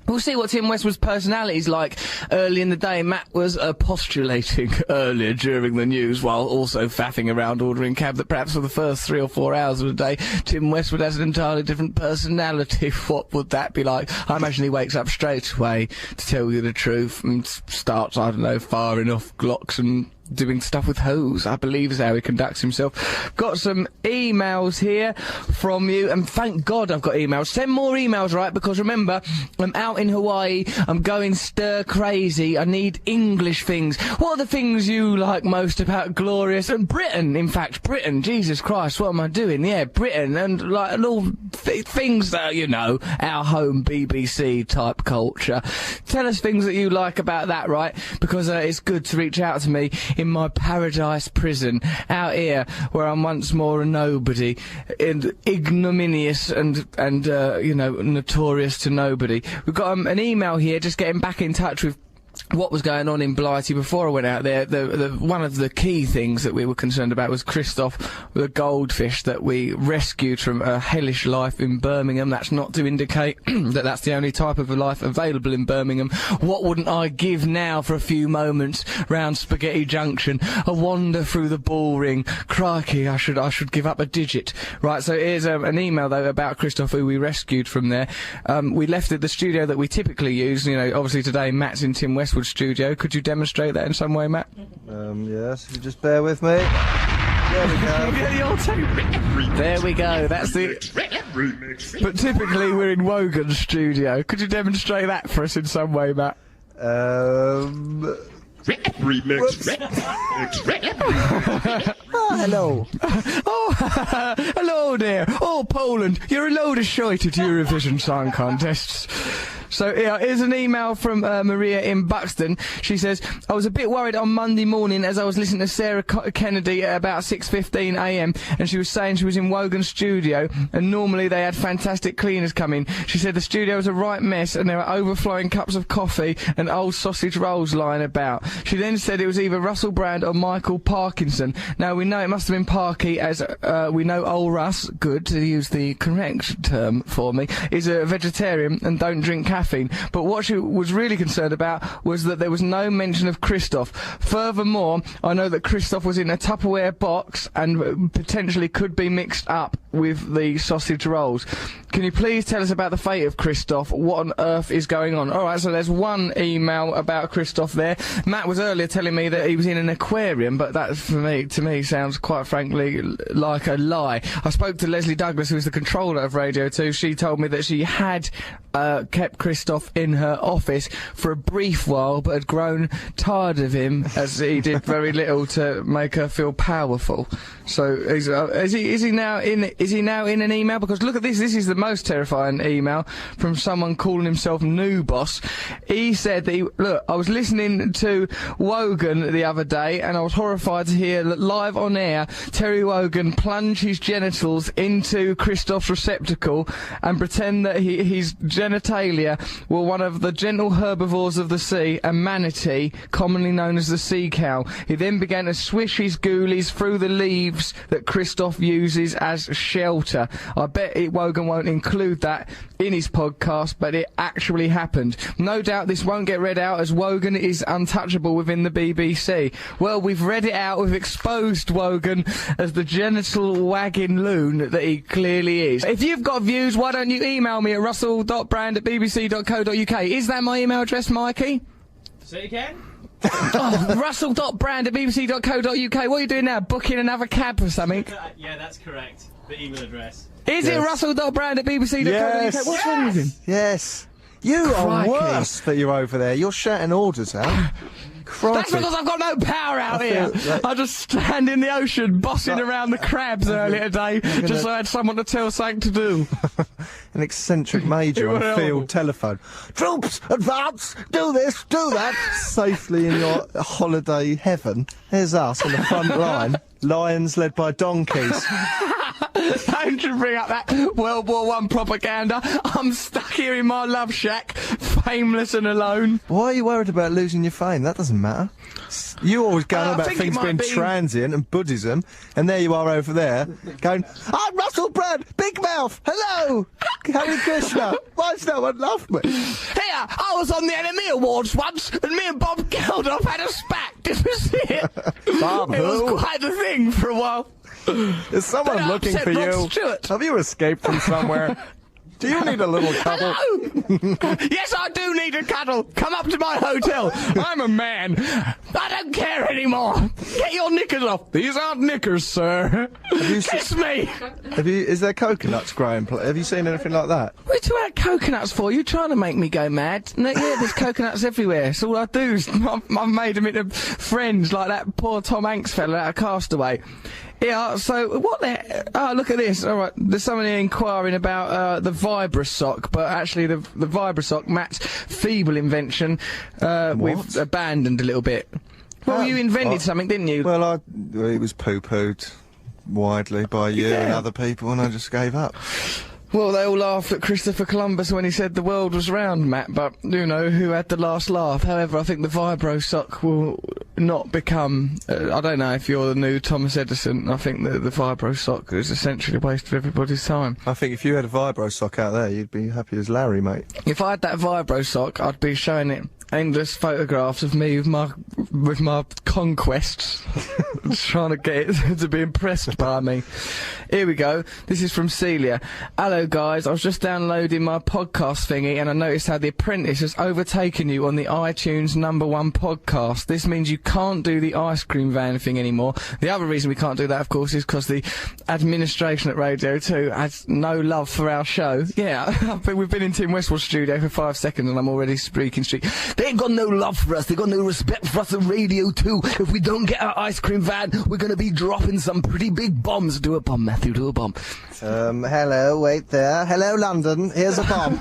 We'll see what Tim Westwood's personality's like. Early in the day, Matt was postulating earlier during the news while also faffing around ordering cab that perhaps for the first 3 or 4 hours of the day, Tim Westwood has an entirely different personality. What would that be like? I imagine he wakes up straight away, to tell you the truth, and starts, I don't know, firing off Glocks and doing stuff with hose, I believe is how he conducts himself. Got some emails here from you, and thank God I've got emails. Send more emails, right, because remember, I'm out in Hawaii, I'm going stir crazy, I need English things. What are the things you like most about Glorious? And Britain, in fact, Britain, Jesus Christ, what am I doing? Yeah, Britain, and like, and all things that, you know, our home BBC type culture. Tell us things that you like about that, right, because it's good to reach out to me in my paradise prison out here, where I'm once more a nobody, ignominious and you know, notorious to nobody. We've got an email here, just getting back in touch with what was going on in Blighty before I went out there. One of the key things that we were concerned about was Christoph, the goldfish that we rescued from a hellish life in Birmingham. That's not to indicate that that's the only type of life available in Birmingham. What wouldn't I give now for a few moments round Spaghetti Junction? A wander through the ball ring. Crikey, I should give up a digit. Right, so here's an email though about Christoph, who we rescued from there. We left at the studio that we typically use. You know, obviously today Matt's in Tim Westwood studio. Could you demonstrate that in some way, Matt? Yes, you just bear with me. There we go. There we go. That's the... But typically we're in Wogan's studio. Could you demonstrate that for us in some way, Matt? Hello. Oh, hello there. Oh, Poland, you're a load of shite at Eurovision Song Contests. So here's an email from Maria in Buxton. She says, I was a bit worried on Monday morning as I was listening to Sarah Kennedy at about 6:15 a.m. and she was saying she was in Wogan's studio and normally they had fantastic cleaners come in. She said the studio was a right mess and there were overflowing cups of coffee and old sausage rolls lying about. She then said it was either Russell Brand or Michael Parkinson. Now we know it must have been Parky, as we know old Russ, good to use the correct term for me, is a vegetarian and don't drink caffeine. But what she was really concerned about was that there was no mention of Christoph. Furthermore, I know that Christoph was in a Tupperware box and potentially could be mixed up with the sausage rolls. Can you please tell us about the fate of Christoph? What on earth is going on? Alright, so there's one email about Christoph there. Matt was earlier telling me that he was in an aquarium, but that, to me, sounds quite frankly like a lie. I spoke to Leslie Douglas, who was the controller of Radio 2. She told me that she had kept Christoph in her office for a brief while, but had grown tired of him as he did very little to make her feel powerful. So is he now in an email? Because look at this. This is the most terrifying email from someone calling himself New Boss. He said that look, I was listening to Wogan the other day and I was horrified to hear that live on air Terry Wogan plunge his genitals into Christoph's receptacle and pretend that his genitalia were one of the gentle herbivores of the sea, a manatee, commonly known as the sea cow. He then began to swish his ghoulies through the leaves that Christoph uses as shelter. I bet Wogan won't include that in his podcast, but it actually happened. No doubt this won't get read out as Wogan is untouchable within the BBC. Well, we've read it out, we've exposed Wogan as the genital wagging loon that he clearly is. If you've got views, why don't you email me at russell.brand@bbc.co.uk. Is that my email address, Mikey? Say it again? russell.brand@bbc.co.uk. What are you doing now? Booking another cab or something? Yeah, that's correct. The email address. Is it russell.brand@bbc.co.uk? Yes. What's wrong with him? Yes. You Crikey. are worse that you're over there. You're shouting orders out. Crikey. That's because I've got no power out here. I just stand in the ocean bossing around the crabs earlier today just so I had someone to tell something to do. An eccentric major on a field telephone. Troops, advance, do this, do that. Safely in your holiday heaven. Here's us on the front line. Lions led by donkeys. Don't you bring up that World War I propaganda. I'm stuck here in my love shack, fameless and alone. Why are you worried about losing your fame? That doesn't matter. You always going on about think things it being might be- transient and Buddhism, and there you are over there, going, I'm Russell Brand, Big Mouth, hello, Hare Krishna, why has no one loved me? Here, I was on the Enemy Awards once, and me and Bob Geldof had a spat. Did you see it? Bob It who? was quite the thing for a while. Is someone But looking upset for Rod you? Stewart. Have you escaped from somewhere? Do you need a little cuddle? Hello! Yes, I do need a cuddle. Come up to my hotel. I'm a man. I don't care anymore. Get your knickers off. These aren't knickers, sir. Kiss me. Is there coconuts growing? Have you seen anything like that? What are you talking about coconuts for? You're trying to make me go mad. No, yeah, there's coconuts everywhere. So all I do is I've made them into friends like that poor Tom Hanks fella out of Castaway. Yeah, so what the... Oh, look at this. All right, there's someone here inquiring about the Vibra-Sock, but actually the Vibra-Sock, Matt's feeble invention, we've abandoned a little bit. Well, you invented something, didn't you? Well, it was poo-pooed widely by you and other people, and I just gave up. Well, they all laughed at Christopher Columbus when he said the world was round, Matt, but, you know, who had the last laugh? However, I think the Vibro-Sock will not become... I don't know if you're the new Thomas Edison. I think that the Vibro-Sock is essentially a waste of everybody's time. I think if you had a Vibro-Sock out there, you'd be happy as Larry, mate. If I had that Vibro-Sock, I'd be showing it endless photographs of me with my conquests, trying to get it to be impressed by me. Here we go. This is from Celia. Hello guys, I was just downloading my podcast thingy and I noticed how The Apprentice has overtaken you on the iTunes #1 podcast. This means you can't do the ice cream van thing anymore. The other reason we can't do that, of course, is because the administration at Radio 2 has no love for our show. Yeah, we've been in Tim Westwood's studio for 5 seconds and I'm already speaking street. They ain't got no love for us. They got no respect for us at Radio 2. If we don't get our ice cream van, we're gonna be dropping some pretty big bombs. Do a bomb, Matthew, do a bomb. Hello, wait there. Hello, London. Here's a bomb.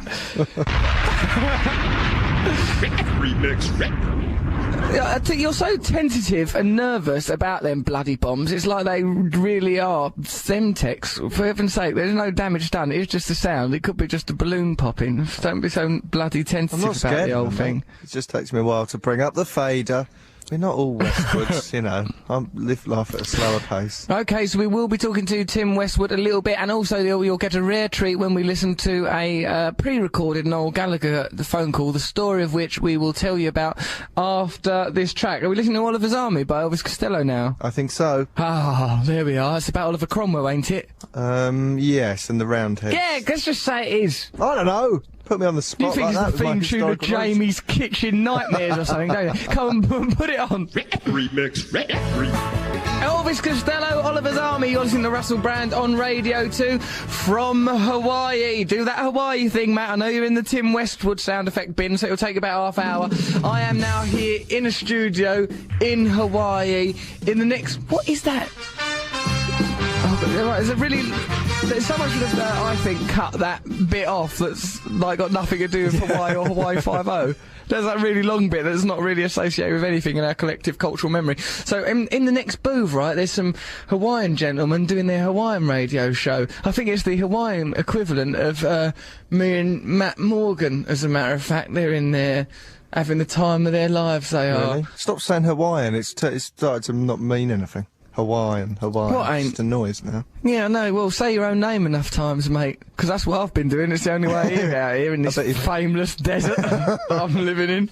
I think you're so tentative and nervous about them bloody bombs. It's like they really are Semtex. For heaven's sake, there's no damage done. It's just a sound. It could be just a balloon popping. Don't be so bloody tentative about the whole thing. Mate. It just takes me a while to bring up the fader. We're not all Westwoods, you know. I live life at a slower pace. Okay, so we will be talking to Tim Westwood a little bit, and also you'll get a rare treat when we listen to a pre-recorded Noel Gallagher phone call, the story of which we will tell you about after this track. Are we listening to Oliver's Army by Elvis Costello now? I think so. Ah, there we are. It's about Oliver Cromwell, ain't it? Yes, and the Roundheads. Yeah, let's just say it is. I don't know. Put me on the spot. You think like it's the theme tune of Jamie's Kitchen Nightmares or something, don't you? Come and put it on. Remix. Elvis Costello, Oliver's Army. You're listening to Russell Brand on Radio 2 from Hawaii. Do that Hawaii thing, Matt. I know you're in the Tim Westwood sound effect bin, so it'll take about half hour. I am now here in a studio in Hawaii. In the next... What is that? Oh, is it really... There's so much of I think, cut that bit off that's, like, got nothing to do with Hawaii or Hawaii 5-0. There's that really long bit that's not really associated with anything in our collective cultural memory. So, in the next booth, right, there's some Hawaiian gentlemen doing their Hawaiian radio show. I think it's the Hawaiian equivalent of, me and Matt Morgan, as a matter of fact. They're in there having the time of their lives, they are. Really? Stop saying Hawaiian, it's started to not mean anything. Hawaiian. What ain't? It's just a noise now. Yeah, I know. Well, say your own name enough times, mate. Because that's what I've been doing. It's the only way out here in this fameless desert I'm living in.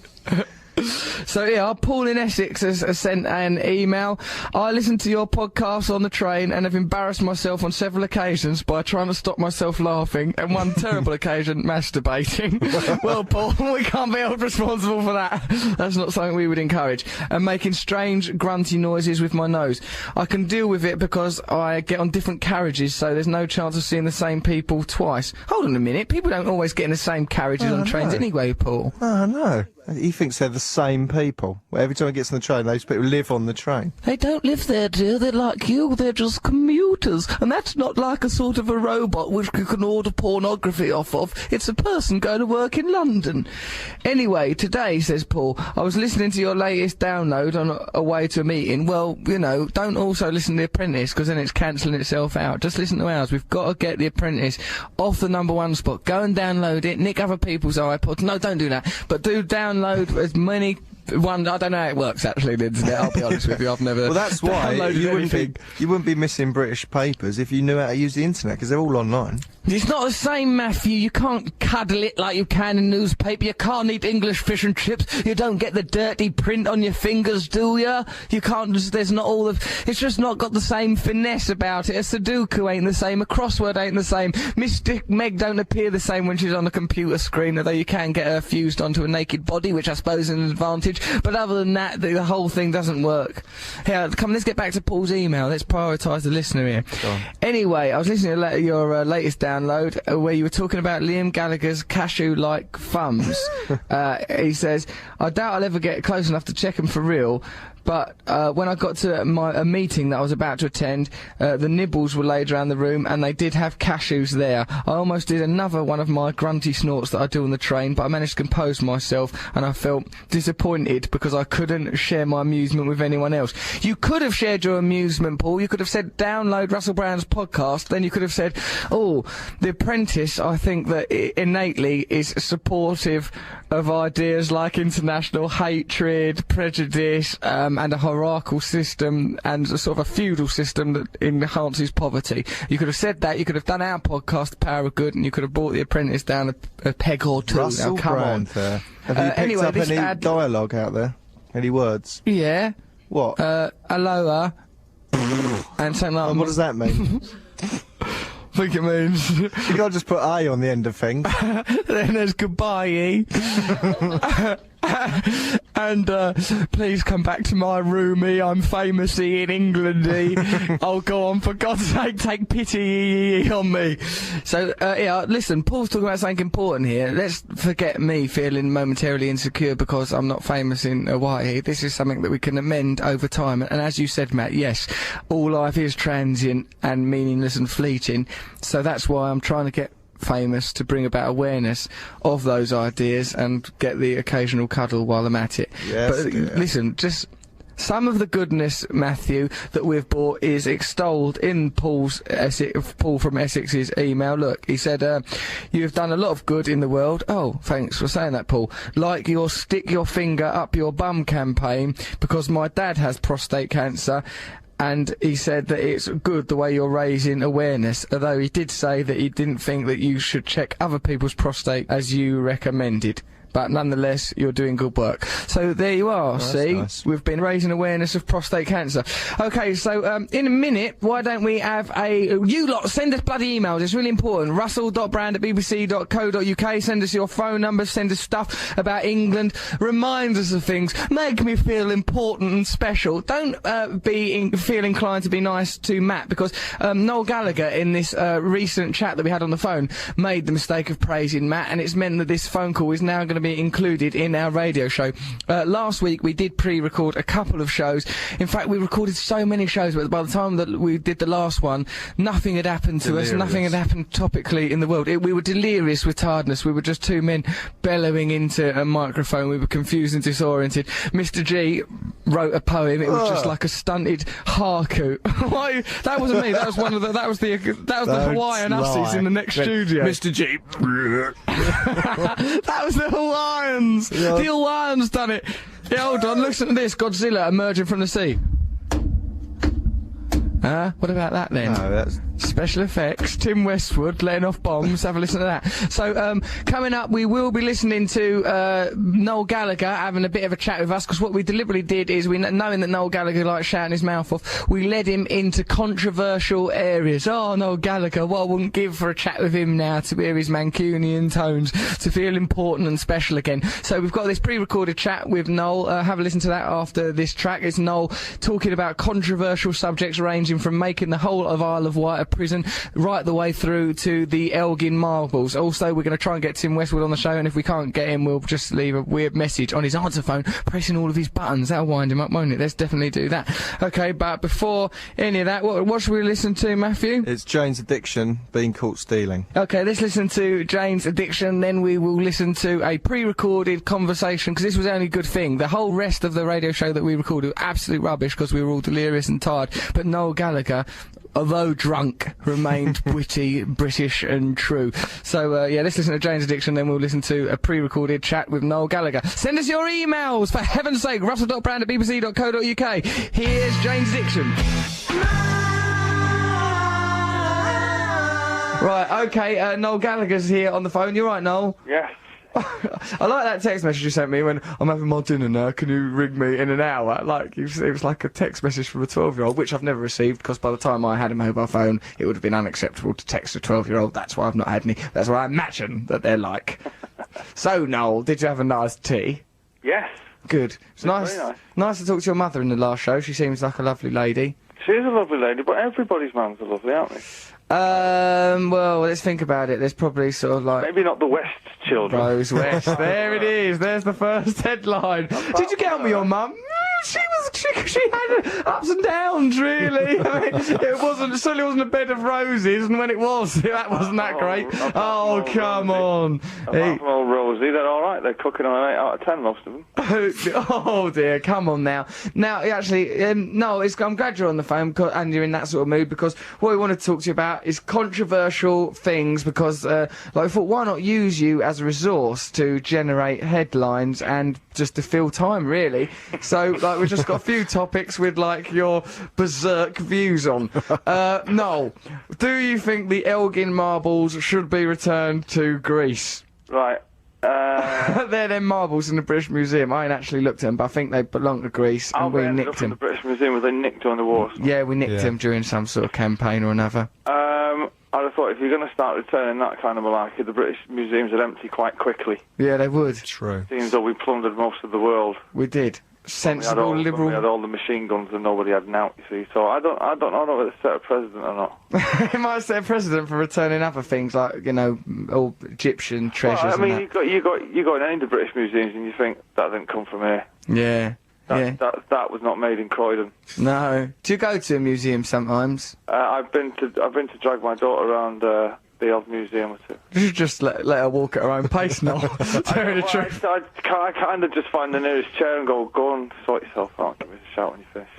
So yeah, Paul in Essex has sent an email. I listened to your podcast on the train and have embarrassed myself on several occasions by trying to stop myself laughing, and one terrible occasion, masturbating. Well, Paul, we can't be held responsible for that. That's not something we would encourage. And making strange, grunty noises with my nose. I can deal with it because I get on different carriages, so there's no chance of seeing the same people twice. Hold on a minute, people don't always get in the same carriages on trains anyway, Paul. Oh, no. He thinks they're the same people. Every time he gets on the train, those people live on the train. They don't live there, dear. They're like you. They're just commuters. And that's not like a sort of a robot which you can order pornography off of. It's a person going to work in London. Anyway, today, says Paul, I was listening to your latest download on a way to a meeting. Well, you know, don't also listen to The Apprentice, because then it's cancelling itself out. Just listen to ours. We've got to get The Apprentice off the #1 spot. Go and download it. Nick other people's iPods. No, don't do that. But do download as many... I don't know how it works, actually, the internet, I'll be honest with you. I've never... Well, that's why you wouldn't be missing British papers if you knew how to use the internet, because they're all online. It's not the same, Matthew. You can't cuddle it like you can in newspaper. You can't eat English fish and chips. You don't get the dirty print on your fingers, do you? You can't just... There's not all of... It's just not got the same finesse about it. A Sudoku ain't the same. A crossword ain't the same. Mystic Meg don't appear the same when she's on a computer screen, although you can get her fused onto a naked body, which I suppose is an advantage. But other than that, the whole thing doesn't work. Here, come, let's get back to Paul's email. Let's prioritise the listener here. Anyway, I was listening to your latest download where you were talking about Liam Gallagher's cashew-like thumbs. He says, I doubt I'll ever get close enough to check them for real, but when I got to a meeting that I was about to attend, the nibbles were laid around the room, and they did have cashews there. I almost did another one of my grunty snorts that I do on the train, but I managed to compose myself, and I felt disappointed because I couldn't share my amusement with anyone else. You could have shared your amusement, Paul. You could have said, download Russell Brand's podcast. Then you could have said, oh, The Apprentice, I think that innately is supportive of ideas like international hatred, prejudice, and a hierarchical system and a sort of a feudal system that enhances poverty. You could have said that. You could have done our podcast, The Power of Good, and you could have brought The Apprentice down a peg or two. Russell now, come Brand on. there. Have you picked anyway, up any dialogue out there? Any words? Yeah. What? Aloha. And something like... And what does that mean? I think it means... You can't just put A on the end of things. Then there's goodbye. And please come back to my roomie. I'm famous-y in England-y. Oh, go on, for God's sake, take pity on me. So, yeah, listen, Paul's talking about something important here. Let's forget me feeling momentarily insecure because I'm not famous in Hawaii. This is something that we can amend over time. And as you said, Matt, yes, all life is transient and meaningless and fleeting. So that's why I'm trying to get famous to bring about awareness of those ideas and get the occasional cuddle while I'm at it. Yes, but dear. listen, just some of the goodness, Matthew, that we've brought is extolled in Paul from Essex's email. Look, he said, you have done a lot of good in the world. Oh, thanks for saying that, Paul. Like your stick your finger up your bum campaign, because my dad has prostate cancer. And he said that it's good the way you're raising awareness, although he did say that he didn't think that you should check other people's prostate as you recommended. But nonetheless, you're doing good work. So there you are, see? Nice. We've been raising awareness of prostate cancer. Okay, so in a minute, why don't we have you lot send us bloody emails, it's really important. russell.brand@bbc.co.uk, send us your phone numbers, send us stuff about England, remind us of things, make me feel important and special. Don't feel inclined to be nice to Matt, because Noel Gallagher, in this recent chat that we had on the phone, made the mistake of praising Matt, and it's meant that this phone call is now going to be included in our radio show. Last week we did pre-record a couple of shows. In fact, we recorded so many shows, but by the time that we did the last one, nothing had happened to us, nothing had happened topically in the world. We were delirious with tiredness. We were just two men bellowing into a microphone. We were confused and disoriented. Mr. G wrote a poem. It was just like a stunted haiku. Why? That wasn't me. That was one of the. That was the Hawaiian Hussies in the next studio. Mr. G. That was the Hawaiians! Yeah. The Hawaiians done it! Yeah, hold on, listen to this, Godzilla emerging from the sea. What about that then? No, that's... Special effects, Tim Westwood letting off bombs, have a listen to that. So, coming up, we will be listening to Noel Gallagher having a bit of a chat with us, because what we deliberately did is, knowing that Noel Gallagher likes shouting his mouth off, we led him into controversial areas. Oh, Noel Gallagher, what I wouldn't give for a chat with him now, to hear his Mancunian tones, to feel important and special again. So we've got this pre-recorded chat with Noel, have a listen to that after this track. It's Noel talking about controversial subjects ranging from making the whole of Isle of Wight a prison right the way through to the Elgin Marbles. Also, we're going to try and get Tim Westwood on the show, and if we can't get him, we'll just leave a weird message on his answer phone, pressing all of his buttons. That'll wind him up, won't it? Let's definitely do that. Okay, but before any of that, what should we listen to, Matthew? It's Jane's Addiction, Being Caught Stealing. Okay, let's listen to Jane's Addiction, then we will listen to a pre-recorded conversation, because this was the only good thing. The whole rest of the radio show that we recorded was absolute rubbish, because we were all delirious and tired, but Noel Gallagher, although drunk, remained witty, British and true. So, yeah, let's listen to Jane's Addiction, then we'll listen to a pre-recorded chat with Noel Gallagher. Send us your emails, for heaven's sake, russell.brand@bbc.co.uk. Here's Jane's Addiction. Right, okay, Noel Gallagher's here on the phone. You right, Noel? Yes. I like that text message you sent me when I'm having my dinner now, can you ring me in an hour? Like, it was like a text message from a 12-year-old, which I've never received, because by the time I had a mobile phone, it would have been unacceptable to text a 12-year-old. That's why I've not had any. That's why I imagine that they're like. So, Noel, did you have a nice tea? Yes. Good. It's nice. Very nice. Nice to talk to your mother in the last show. She seems like a lovely lady. She is a lovely lady, but everybody's mums are lovely, aren't they? Well, let's think about it. There's probably sort of like... Maybe not the West children. Rose West. There it is. There's the first headline. Did you get on with your mum? She had ups and downs, really. I mean, it certainly wasn't a bed of roses, and when it was, that wasn't that great. Oh, come on. Apart from old Rosie, they're all right. They're cooking on an 8 out of 10, most of them. Oh dear, come on now. Now, actually, no, I'm glad you're on the phone, and you're in that sort of mood, because what we want to talk to you about is controversial things, because, like, I thought, why not use you as a resource to generate headlines and just to fill time, really? So, like, we've just got a few topics with, like, your berserk views on. Noel, do you think the Elgin Marbles should be returned to Greece? Right. They're them marbles in the British Museum. I ain't actually looked at them, but I think they belong to Greece, and we nicked them. The British Museum, were they nicked during the war? Yeah, we nicked them during some sort of campaign or another. I'd have thought if you're going to start returning that kind of malarkey, the British museums would empty quite quickly. Yeah, they would. True. Seems though we plundered most of the world. We did. Sensible, liberal. We had all the machine guns and nobody had now, you see. So I don't know whether it's set a precedent or not. It might set a precedent for returning other things, like, you know, all Egyptian treasures. Well, I mean, and that. you go in any of the British museums and you think that didn't come from here. Yeah. That was not made in Croydon. No. Do you go to a museum sometimes? I've been to drag my daughter around the odd museum or two. You should just let her walk at her own pace now. Telling the truth. I kind of just find the nearest chair and go and sort yourself out. Give me a shout when you finish.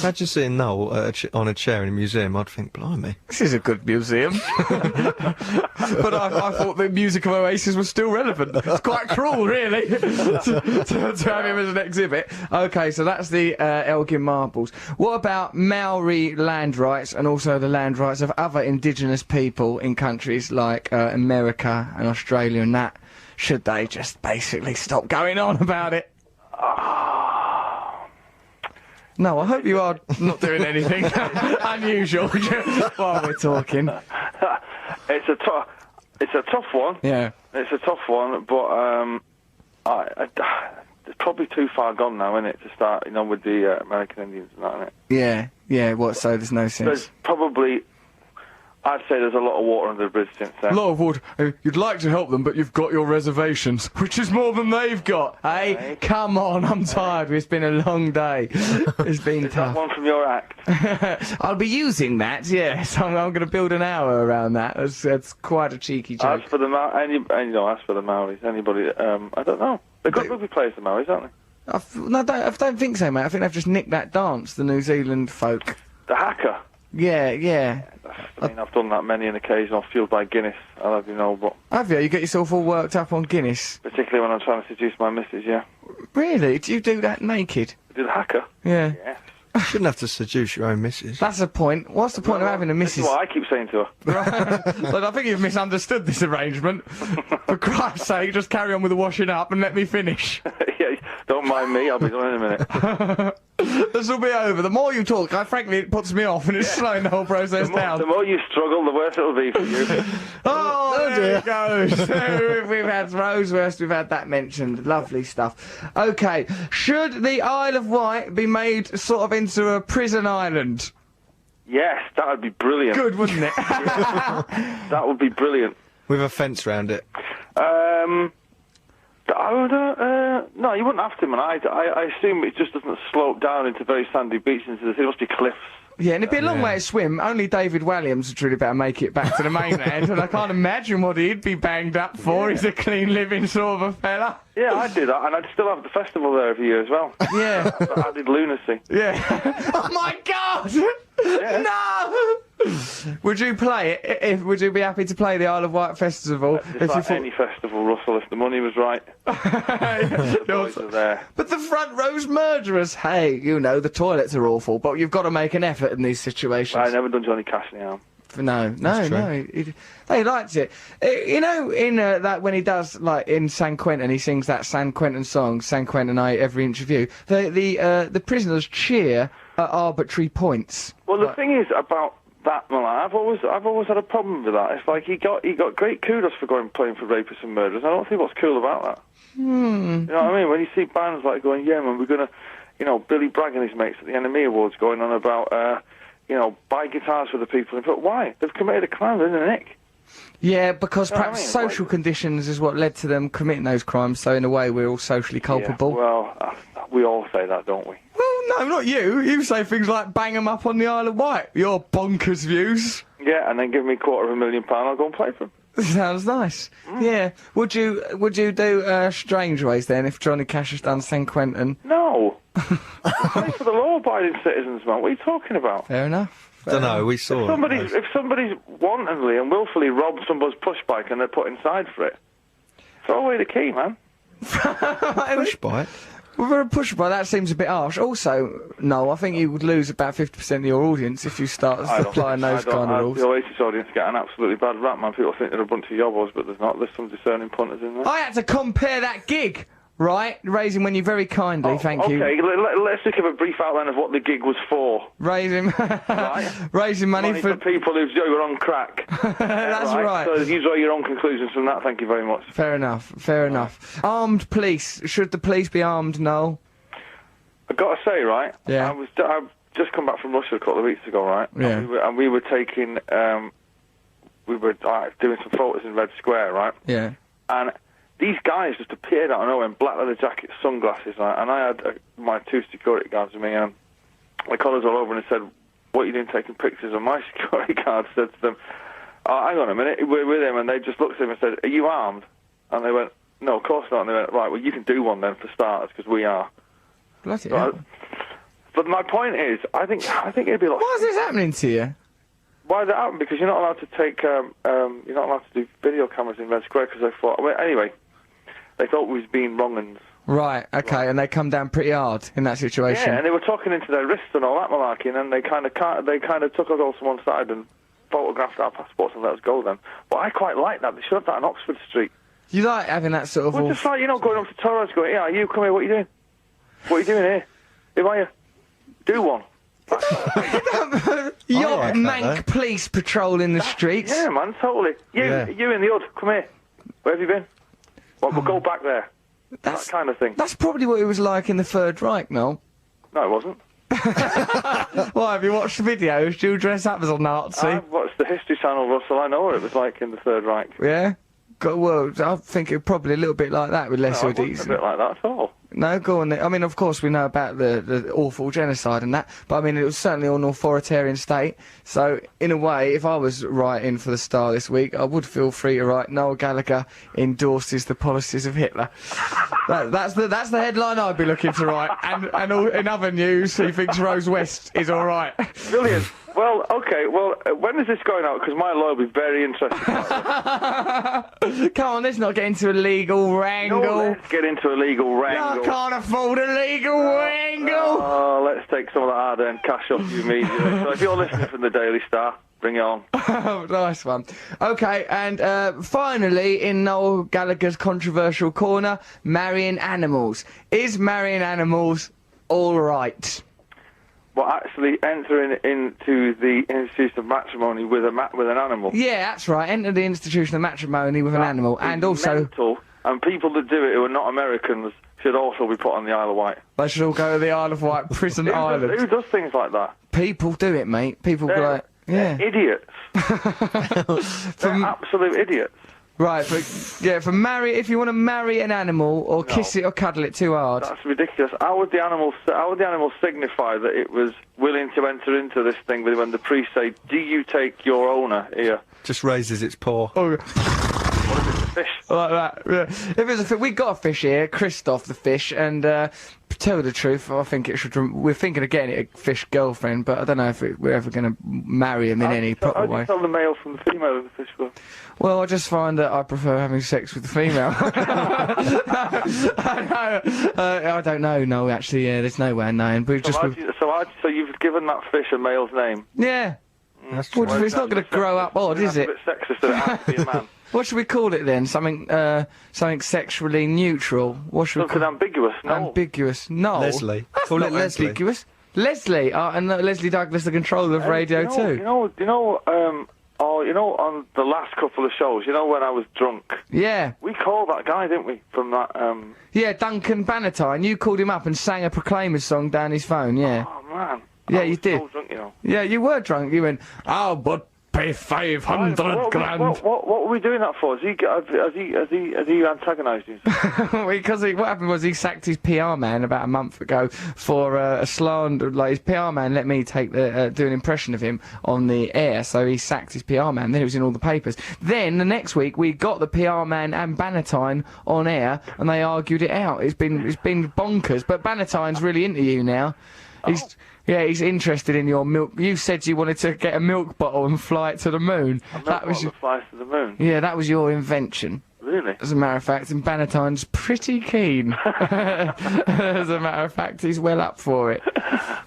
Imagine seeing Noel on a chair in a museum. I'd think, blimey. This is a good museum. But I thought the music of Oasis was still relevant. It's quite cruel, really, to have him as an exhibit. OK, so that's the Elgin Marbles. What about Maori land rights and also the land rights of other indigenous people in countries like America and Australia and that? Should they just basically stop going on about it? No, I hope you are not doing anything unusual while we're talking. It's a tough one. Yeah. It's a tough one, but it's probably too far gone now, isn't it, to start, with the American Indians and that, isn't it? Yeah, what, so there's no sense? There's probably, I'd say there's a lot of water under the bridge since then. A lot of water. You'd like to help them, but you've got your reservations, which is more than they've got. Hey, come on, I'm tired. It's been a long day. It's been tough. That one from your act? I'll be using that, yes. I'm going to build an hour around that. That's quite a cheeky joke. As for the Maoris, anybody, I don't know. They've got rugby players, the Maoris, haven't they? I don't think so, mate. I think they've just nicked that dance, the New Zealand folk. The haka? Yeah. I've done that many an occasion. I'm fueled by Guinness, I'll have you know, but... Have you? You get yourself all worked up on Guinness? Particularly when I'm trying to seduce my missus, yeah. Really? Do you do that naked? Do the haka? Yeah. Yes. You shouldn't have to seduce your own missus. That's the point. What's the point of having a missus? This is what I keep saying to her. But I think you've misunderstood this arrangement. For Christ's sake, just carry on with the washing up and let me finish. Yeah, don't mind me, I'll be done in a minute. This will be over. The more you talk, frankly, it puts me off and it's slowing the whole process down. The more you struggle, the worse it'll be for you. Oh, there it goes. We've had Rosewurst, we've had that mentioned. Lovely stuff. OK, should the Isle of Wight be made sort of into a prison island? Yes, that would be brilliant. Good, wouldn't it? That would be brilliant. With a fence round it. No, you wouldn't have to, man. I assume it just doesn't slope down into very sandy beaches into the sea. It must be cliffs. Yeah, and it'd be a long way to swim. Only David Walliams would really better make it back to the mainland, and I can't imagine what he'd be banged up for. He's a clean living sort of a fella. Yeah, I'd do that, and I'd still have the festival there every year as well. Yeah. Added lunacy. Yeah. Oh my God! Yeah. No! Would you play it? Would you be happy to play the Isle of Wight festival? It's like any festival, Russell, if the money was right. The boys are there. But the front row's murderers. Hey, the toilets are awful, but you've got to make an effort in these situations. I never done Johnny Cash in the arm. No. They liked it. In that when he does, like, in San Quentin, he sings that San Quentin song, San Quentin I, every interview. The prisoners cheer at arbitrary points. Well, the thing is about that, Milan, I've always had a problem with that. It's like he got great kudos for playing for rapists and murderers. I don't see what's cool about that. You know what I mean? When you see bands like going, yeah, man, we're gonna, Billy Bragg and his mates at the NME Awards going on about, buy guitars for the people. But why? They've committed a crime, they're in the nick. Yeah, because perhaps social conditions is what led to them committing those crimes. So in a way, we're all socially culpable. Yeah, well, we all say that, don't we? Well, no, not you. You say things like bang 'em up on the Isle of Wight. Your bonkers views. Yeah, and then give me £250,000, I'll go and play for them. Sounds nice. Yeah. Would you do Strange Ways then if Johnny Cash has done San Quentin? No. Play for the law-abiding citizens, man. What are you talking about? Fair enough. Don't know, we saw If somebody's wantonly and willfully robbed somebody's push bike and they're put inside for it, throw away the key, man. Push bike? Well, for a push bike, that seems a bit harsh. Also, no, I think you would lose about 50% of your audience if you start applying those kind of rules. The Oasis audience get an absolutely bad rap, man. People think they're a bunch of yobbos, but there's not. There's some discerning punters in there. I had to compare that gig. Right, raising when you very kindly, thank you. Okay, let's just give a brief outline of what the gig was for. Raising money for people who are on crack. That's right. So you draw your own conclusions from that, thank you very much. Fair enough. Armed police. Should the police be armed, Noel? I've got to say, right, yeah. I've just come back from Russia a couple of weeks ago, right? Yeah. And we were taking, doing some photos in Red Square, right? Yeah. And these guys just appeared out of nowhere in black leather jackets, sunglasses, right? And I had my two security guards with me, and my collars all over, and they said, "What are you doing taking pictures?" And my security guard said to them, oh, hang on a minute, we're with him, and they just looked at him and said, are you armed? And they went, no, of course not. And they went, right, well, you can do one then for starters, because we are. Bloody So hell. but my point is, I think it'd be like... Why is this happening to you? Why did that happen? Because you're not allowed to take, you're not allowed to do video cameras in Red Square, because they thought, well, anyway, they thought we was being wrong and... Right, okay, and they come down pretty hard in that situation. Yeah, and they were talking into their wrists and all that malarkey, and then they kind of took us all to one side and photographed our passports and let us go then. But I quite like that. They should have that on Oxford Street. You like having that sort of... Well, just like, going up to Torres going, yeah, you come here, what are you doing? What are you doing here? Who are you? Do one. Your like that, mank police patrolling the streets. Yeah, man, totally. You in the hood, come here. Where have you been? Well, we'll go back there. That kind of thing. That's probably what it was like in the Third Reich, Noel. No, it wasn't. Why, have you watched the videos? Do you dress up as a Nazi? I've watched the History Channel, Russell. I know what it was like in the Third Reich. Yeah? Well, I think it probably a little bit like that with less No, or it wasn't decent. a bit like that at all. No, go on then. I mean, of course, we know about the awful genocide and that, but I mean, it was certainly an authoritarian state. So, in a way, if I was writing for the Star this week, I would feel free to write Noel Gallagher endorses the policies of Hitler. That's the headline I'd be looking to write. And all, in other news, he thinks Rose West is all right. Brilliant. Well, okay, when is this going out? Because my lawyer will be very interested. Come on, let's not get into a legal wrangle. No, let's get into a legal wrangle. I can't afford a legal wrangle. Oh, let's take some of that hard-earned cash off you immediately. So if you're listening from the Daily Star, bring it on. Oh, nice one. Okay, and finally, in Noel Gallagher's controversial corner, marrying animals. Is marrying animals all right? Well, actually entering into the institution of matrimony with an animal. Yeah, that's right. Enter the institution of matrimony with an animal, and also mental, and people that do it who are not Americans should also be put on the Isle of Wight. they should all go to the Isle of Wight prison Who island. does things like that? People do it, mate. People go like, yeah. They're idiots. They're absolute idiots. Right, if you want to marry an animal or kiss it or cuddle it too hard. That's ridiculous. How would the animal signify that it was willing to enter into this thing when the priest say, do you take your owner here? Just raises its paw. Oh, Fish. like that. Yeah. If it's we got a fish here, Christoph the fish, and to tell you the truth, I think it should. We're thinking of getting it a fish girlfriend, but I don't know if we're ever going to marry him in any proper How do way. you tell the male from the female in the fish world? Well, I just find that I prefer having sex with the female. I don't know. No, actually, yeah, there's no way of knowing. But So you've given that fish a male's name? Yeah. That's true. Well, it's not going to grow up odd, is it? It's a bit sexist that it has to be a man. What should we call it then? Something sexually neutral. What should we Something call ambiguous. No. Ambiguous. No. Leslie. That's Call not it Leslie. ambiguous. Leslie. And Leslie Douglas, the controller of Radio 2. You know, on the last couple of shows, when I was drunk, Yeah. we called that guy, didn't we? From that. Yeah, Duncan Bannatyne. You called him up and sang a Proclaimers song down his phone, yeah. Oh man. Yeah, I you was did. So drunk, Yeah, you were drunk. You went, oh, but pay 500 grand. What were we doing that for? Has he antagonised you? Because what happened was he sacked his PR man about a month ago for a slander. Like, his PR man let me take do an impression of him on the air, so he sacked his PR man. Then it was in all the papers. Then the next week we got the PR man and Bannatyne on air, and they argued it out. It's been bonkers. But Bannatyne's really into you now. He's interested in your milk. You said you wanted to get a milk bottle and fly it to the moon. That was flies to the moon. Yeah, that was your invention. Really? As a matter of fact, and Bannatyne's pretty keen. As a matter of fact, he's well up for it.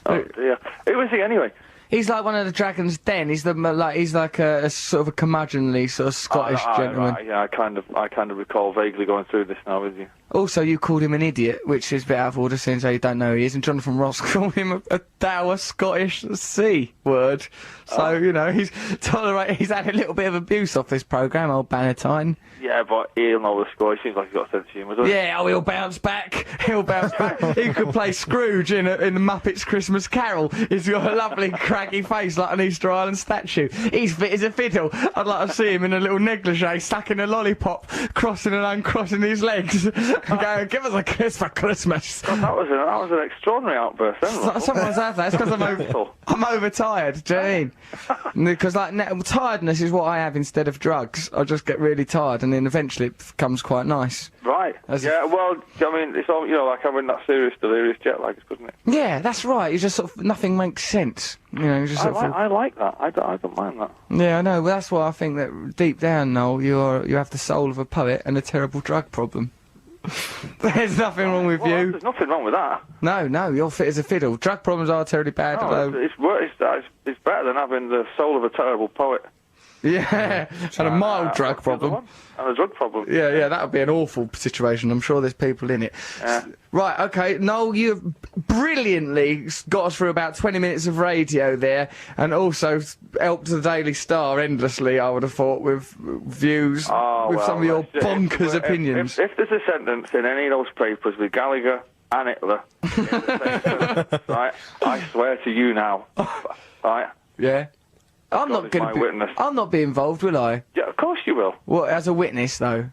Oh dear. Who is he anyway? He's like one of the Dragon's Den. He's like a sort of a curmudgeonly sort of Scottish gentleman. Right, yeah, I kind of recall vaguely going through this now with you. Also, you called him an idiot, which is a bit out of order since you don't know who he is. And Jonathan Ross called him a dour Scottish C word. So he's He's had a little bit of abuse off this programme, old Bannatyne. Yeah, but he'll know the score. He seems like he's got a sense of humour, doesn't he? Yeah, he'll bounce back. He'll bounce back. He could play Scrooge in the Muppets Christmas Carol. He's got a lovely craggy face like an Easter Island statue. He's fit as a fiddle. I'd like to see him in a little negligee, sucking a lollipop, crossing and uncrossing his legs, Go, give us a kiss for Christmas. God, that was an extraordinary outburst, then, Russell. Sometimes I have that. It's because I'm overtired. Do you know what I mean? Because like tiredness is what I have instead of drugs. I just get really tired, and then eventually it becomes quite nice. Right. Well, I mean, it's all, like having that serious delirious jet lag, isn't it? Yeah, that's right. You just sort of nothing makes sense. You just sort of. I like that. I don't mind that. Yeah, I know. Well, that's why I think that deep down, Noel, you have the soul of a poet and a terrible drug problem. There's nothing wrong with you. There's nothing wrong with that. No, you're fit as a fiddle. Drug problems are terribly bad. It's better than having the soul of a terrible poet. Yeah, and a mild drug problem. And a drug problem. Yeah, that would be an awful situation. I'm sure there's people in it. Yeah. Right, okay, Noel, you've brilliantly got us through about 20 minutes of radio there, and also helped the Daily Star endlessly, I would have thought, with views, some of your bonkers opinions. If there's a sentence in any of those papers with Gallagher and Hitler, in the section, right, I swear to you now, right? Yeah. I'm not be involved, will I? Yeah, of course you will. Well, as a witness, though.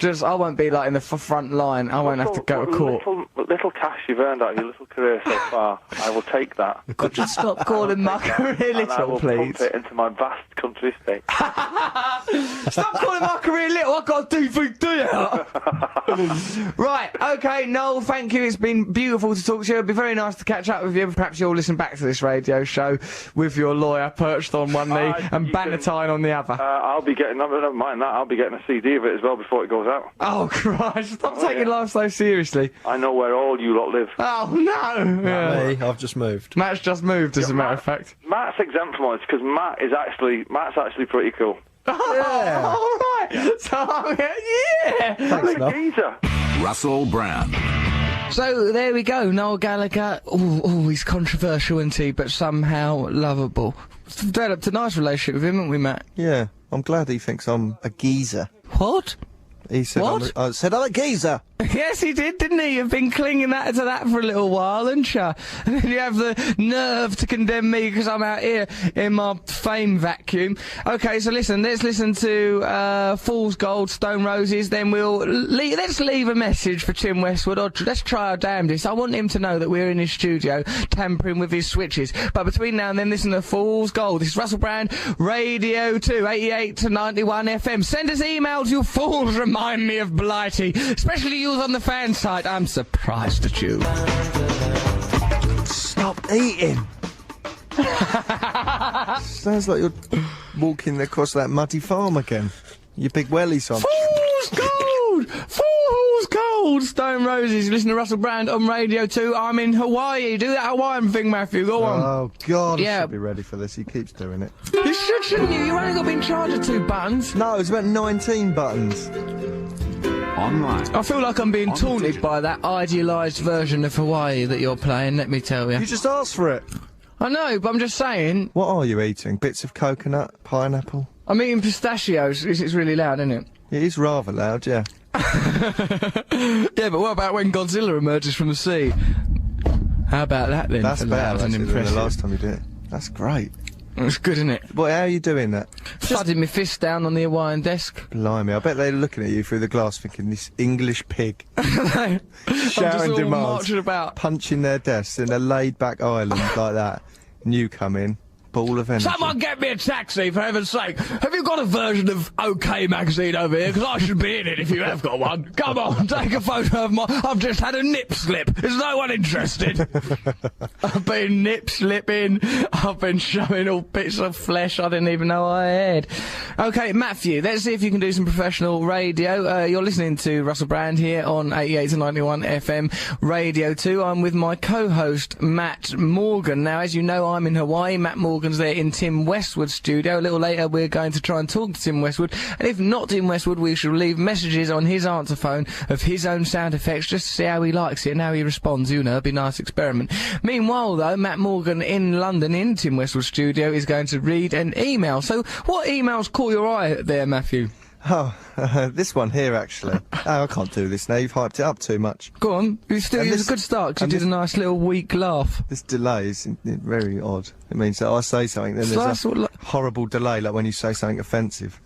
I won't be, like, in the front line. I won't have to go to court. Little cash you've earned out of your little career so far, I will take that. Could you stop calling my career little, I will please? pump it into my vast country estate. Stop calling my career little, I've got a DVD out. Right, okay, Noel, thank you. It's been beautiful to talk to you. It'd be very nice to catch up with you. Perhaps you'll listen back to this radio show with your lawyer perched on one knee and Bannatyne on the other. I'll be getting, never mind that, I'll be getting a CD of it as well before it goes out. Oh, Christ, stop taking life so seriously. I know where all you lot live. Oh, no! Me, I've just moved. Matt's just moved, as a matter of fact. Matt's exempt from all this, because Matt's actually pretty cool. Yeah. All right. Yeah. So, yeah. Thanks, Noel. Geezer. Russell Brand. So, there we go. Noel Gallagher. Oh, he's controversial, isn't he? But somehow lovable. Developed a nice relationship with him, haven't we, Matt? Yeah, I'm glad he thinks I'm a geezer. What? He said, What? I said I'm a geezer. Yes, he did, didn't he? You've been clinging to that for a little while, haven't you? And then you have the nerve to condemn me because I'm out here in my fame vacuum. Okay, so listen, let's listen to Fool's Gold, Stone Roses, then let's leave a message for Tim Westwood, or let's try our damnedest. I want him to know that we're in his studio tampering with his switches. But between now and then, listen to Fool's Gold. This is Russell Brand, Radio 2, 88 to 91 FM. Send us emails, you fools, remind me of Blighty, especially you on the fan site. I'm surprised at you. Stop eating. Sounds like you're walking across that muddy farm again. Your big wellies on. Fool's Gold! Fool's Gold! Stone Roses. You listen to Russell Brand on Radio 2. I'm in Hawaii. Do that Hawaiian thing, Matthew. Go on. Oh, God, Yeah. I should be ready for this. He keeps doing it. You shouldn't you? You only got to be in charge of 2 buttons. No, it's about 19 buttons. Online. I feel like I'm being taunted by that idealised version of Hawaii that you're playing, let me tell you. You just asked for it. I know, but I'm just saying. What are you eating? Bits of coconut? Pineapple? I'm eating pistachios. It's really loud, isn't it? It is rather loud, yeah. Yeah, but what about when Godzilla emerges from the sea? How about that then? That's for better loud and actually, than the impressive? last time you did it. That's great. It's good, isn't it? Boy, how are you doing that? Thudding my fist down on the Hawaiian desk. Blimey, I bet they're looking at you through the glass thinking, this English pig. I'm just Shouting all demands. marching about. Punching their desks in a laid-back island like that. And you come in, ball of energy. Someone get me a taxi, for heaven's sake. Have you got a version of OK magazine over here? Because I should be in it if you have got one. Come on, take a photo of my... I've just had a nip slip. Is no one interested? I've been nip slipping. I've been showing all bits of flesh I didn't even know I had. Okay, Matthew, let's see if you can do some professional radio. You're listening to Russell Brand here on 88 to 91 FM Radio 2. I'm with my co-host, Matt Morgan. Now, as you know, I'm in Hawaii. Matt Morgan's there in Tim Westwood's studio. A little later, we're going to try and talk to Tim Westwood. And if not Tim Westwood, we shall leave messages on his answer phone of his own sound effects just to see how he likes it and how he responds. You know, it'll be a nice experiment. Meanwhile, though, Matt Morgan in London, in Tim Westwood's studio, is going to read an email. So, what emails caught your eye there, Matthew? Oh, this one here, actually. Oh, I can't do this now. You've hyped it up too much. Go on. It's a good start, 'cause you did a nice little weak laugh. This delay is very odd. It means that I say something, then So there's that's a what, horrible delay, like when you say something offensive.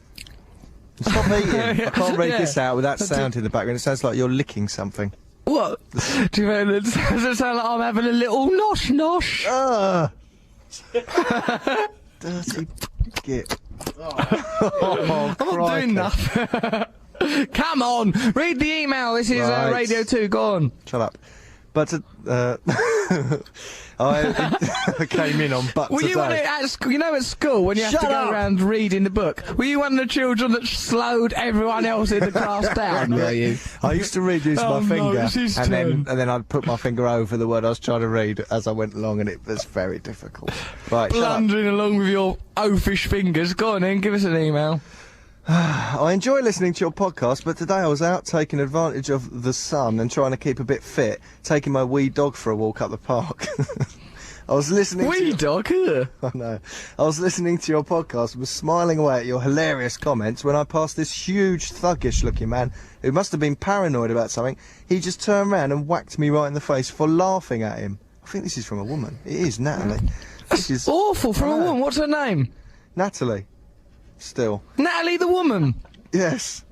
Stop eating. I can't read this out with that sound in the background. It sounds like you're licking something. What? Do you mean it sound like I'm having a little nosh? Dirty git. I'm not doing nothing. Come on, read the email. This is Right. Radio 2. Go on. Shut up. But I came in on but Were today. you one at school? You know, at school when you have Shut to go up. around reading the book. Were you one of the children that slowed everyone else in the class down? Were you? I used to read using Oh, my no, finger, it's his and turn. then I'd put my finger over the word I was trying to read as I went along, and it was very difficult. Right, shut up. Blundering along with your oafish fingers. Go on then, give us an email. I enjoy listening to your podcast, but today I was out taking advantage of the sun and trying to keep a bit fit, taking my wee dog for a walk up the park. I was listening to Wee your... dog, huh? I know. I was listening to your podcast and was smiling away at your hilarious comments when I passed this huge, thuggish-looking man who must have been paranoid about something. He just turned around and whacked me right in the face for laughing at him. I think this is from a woman. It is, Natalie. This is Awful from I a know. woman. What's her name? Natalie. Still. Natalie the woman. Yes.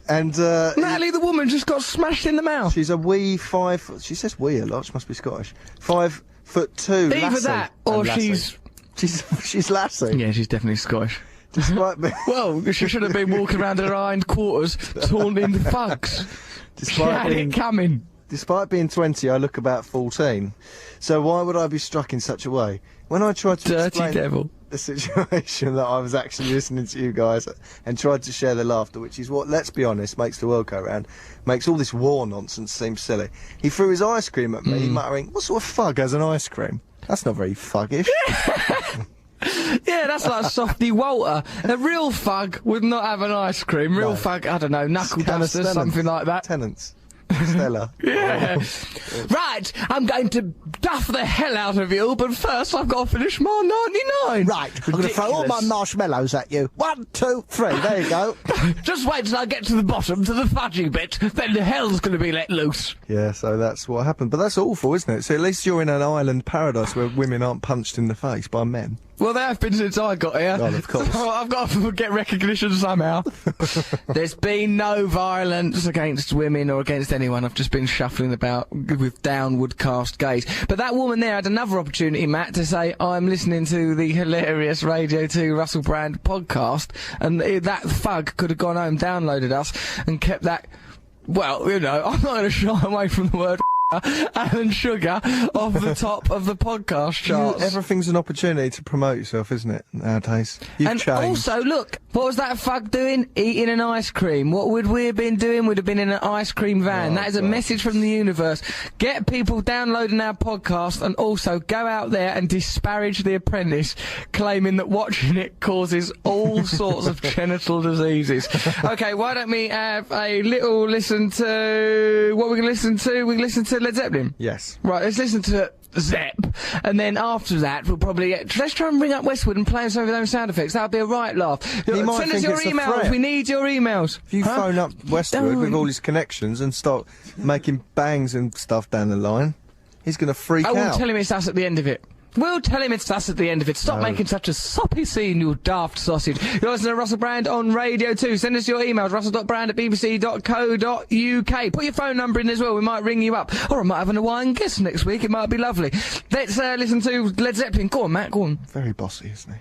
And, Natalie the woman just got smashed in the mouth. she's a wee 5... She says wee a lot. She must be Scottish. 5'2" Either lassie. that or And lassie. She's lassie. Yeah, she's definitely Scottish. Despite me, Well, she should have been walking around her hind quarters, taunting the thugs. She despite had being, it coming. despite being 20, I look about 14. So why would I be struck in such a way? When I tried to Dirty explain devil. the situation that I was actually listening to you guys and tried to share the laughter, which is what, let's be honest, makes the world go round, makes all this war nonsense seem silly. He threw his ice cream at me, muttering, "What sort of fug has an ice cream? That's not very fuggish." Yeah, that's like Softy Walter. A real thug would not have an ice cream. Real No. thug, I don't know, knuckle Callous duster, something tenants. like that. Tenants. Stella. Yeah. Right, I'm going to duff the hell out of you, but first I've got to finish my 99. Right, I'm going to throw all my marshmallows at you. 1, 2, 3. There you go. Just wait till I get to the bottom, to the fudgy bit, then the hell's going to be let loose. Yeah, so that's what happened. But that's awful, isn't it? So at least you're in an island paradise where women aren't punched in the face by men. Well, they have been since I got here. Well, of course. So I've got to get recognition somehow. There's been no violence against women or against anyone. I've just been shuffling about with downward cast gaze. But that woman there had another opportunity, Matt, to say, I'm listening to the hilarious Radio 2 Russell Brand podcast, and that thug could have gone home, downloaded us, and kept that... Well, you know, I'm not going to shy away from the word Alan Sugar off the top of the podcast charts. Everything's an opportunity to promote yourself, isn't it, nowadays? You've And changed. also, look, what was that thug doing? Eating an ice cream. What would we have been doing? We'd have been in an ice cream van. Oh, That is a God. message from the universe. Get people downloading our podcast and also go out there and disparage The Apprentice, claiming that watching it causes all sorts of genital diseases. Okay, why don't we have a little listen to... What we're going to listen to? We're going to listen to Led Zeppelin. Yes. Right, let's listen to Zepp, and then after that we'll probably let's try and bring up Westwood and play some of those sound effects. That'll be a right laugh. might Send us think your it's a emails. threat. We need your emails. If you phone up Westwood with Don't. all his connections and start making bangs and stuff down the line, he's going to freak I will out. tell him it's us at the end of it. We'll tell him it's us at the end of it. Stop making such a soppy scene, you daft sausage. You're listening to Russell Brand on Radio 2. Send us your emails, russell.brand@bbc.co.uk. Put your phone number in as well. We might ring you up. Or I might have an Hawaiian guest next week. It might be lovely. Let's listen to Led Zeppelin. Go on, Matt. Go on. Very bossy, isn't he?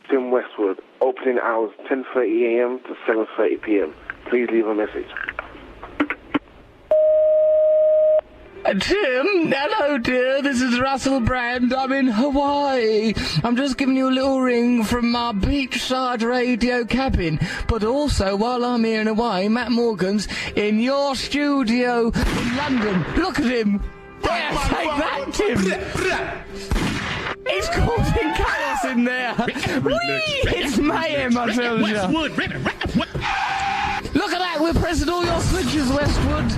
Tim Westwood, opening hours 10:30 a.m. to 7:30 p.m. Please leave a message. Tim, hello dear, this is Russell Brand, I'm in Hawaii. I'm just giving you a little ring from my beachside radio cabin. But also, while I'm here in Hawaii, Matt Morgan's in your studio in London. Look at him. There, take that, Tim. He's causing chaos in there. Whee! It's mayhem, I tell you. Look at that, we're pressing all your switches, Westwood.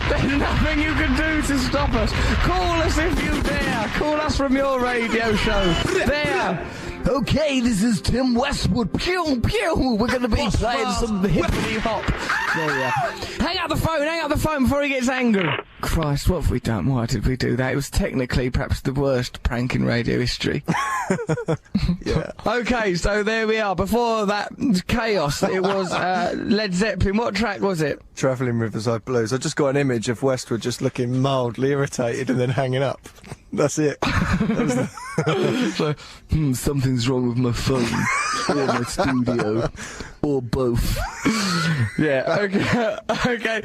There's nothing you can do to stop us. Call us if you dare. Call us from your radio show. There. Okay, this is Tim Westwood. Pew, pew. We're going to be playing some hippity hop. There we are. Hang up the phone before he gets angry. Christ, what have we done? Why did we do that? It was technically perhaps the worst prank in radio history. Yeah. Okay, so there we are. Before that chaos, it was Led Zeppelin. What track was it? Travelling Riverside Blues. I just got an image of Westwood just looking mildly irritated and then hanging up. That's it. So, something's wrong with my phone or my studio or both. Yeah, okay.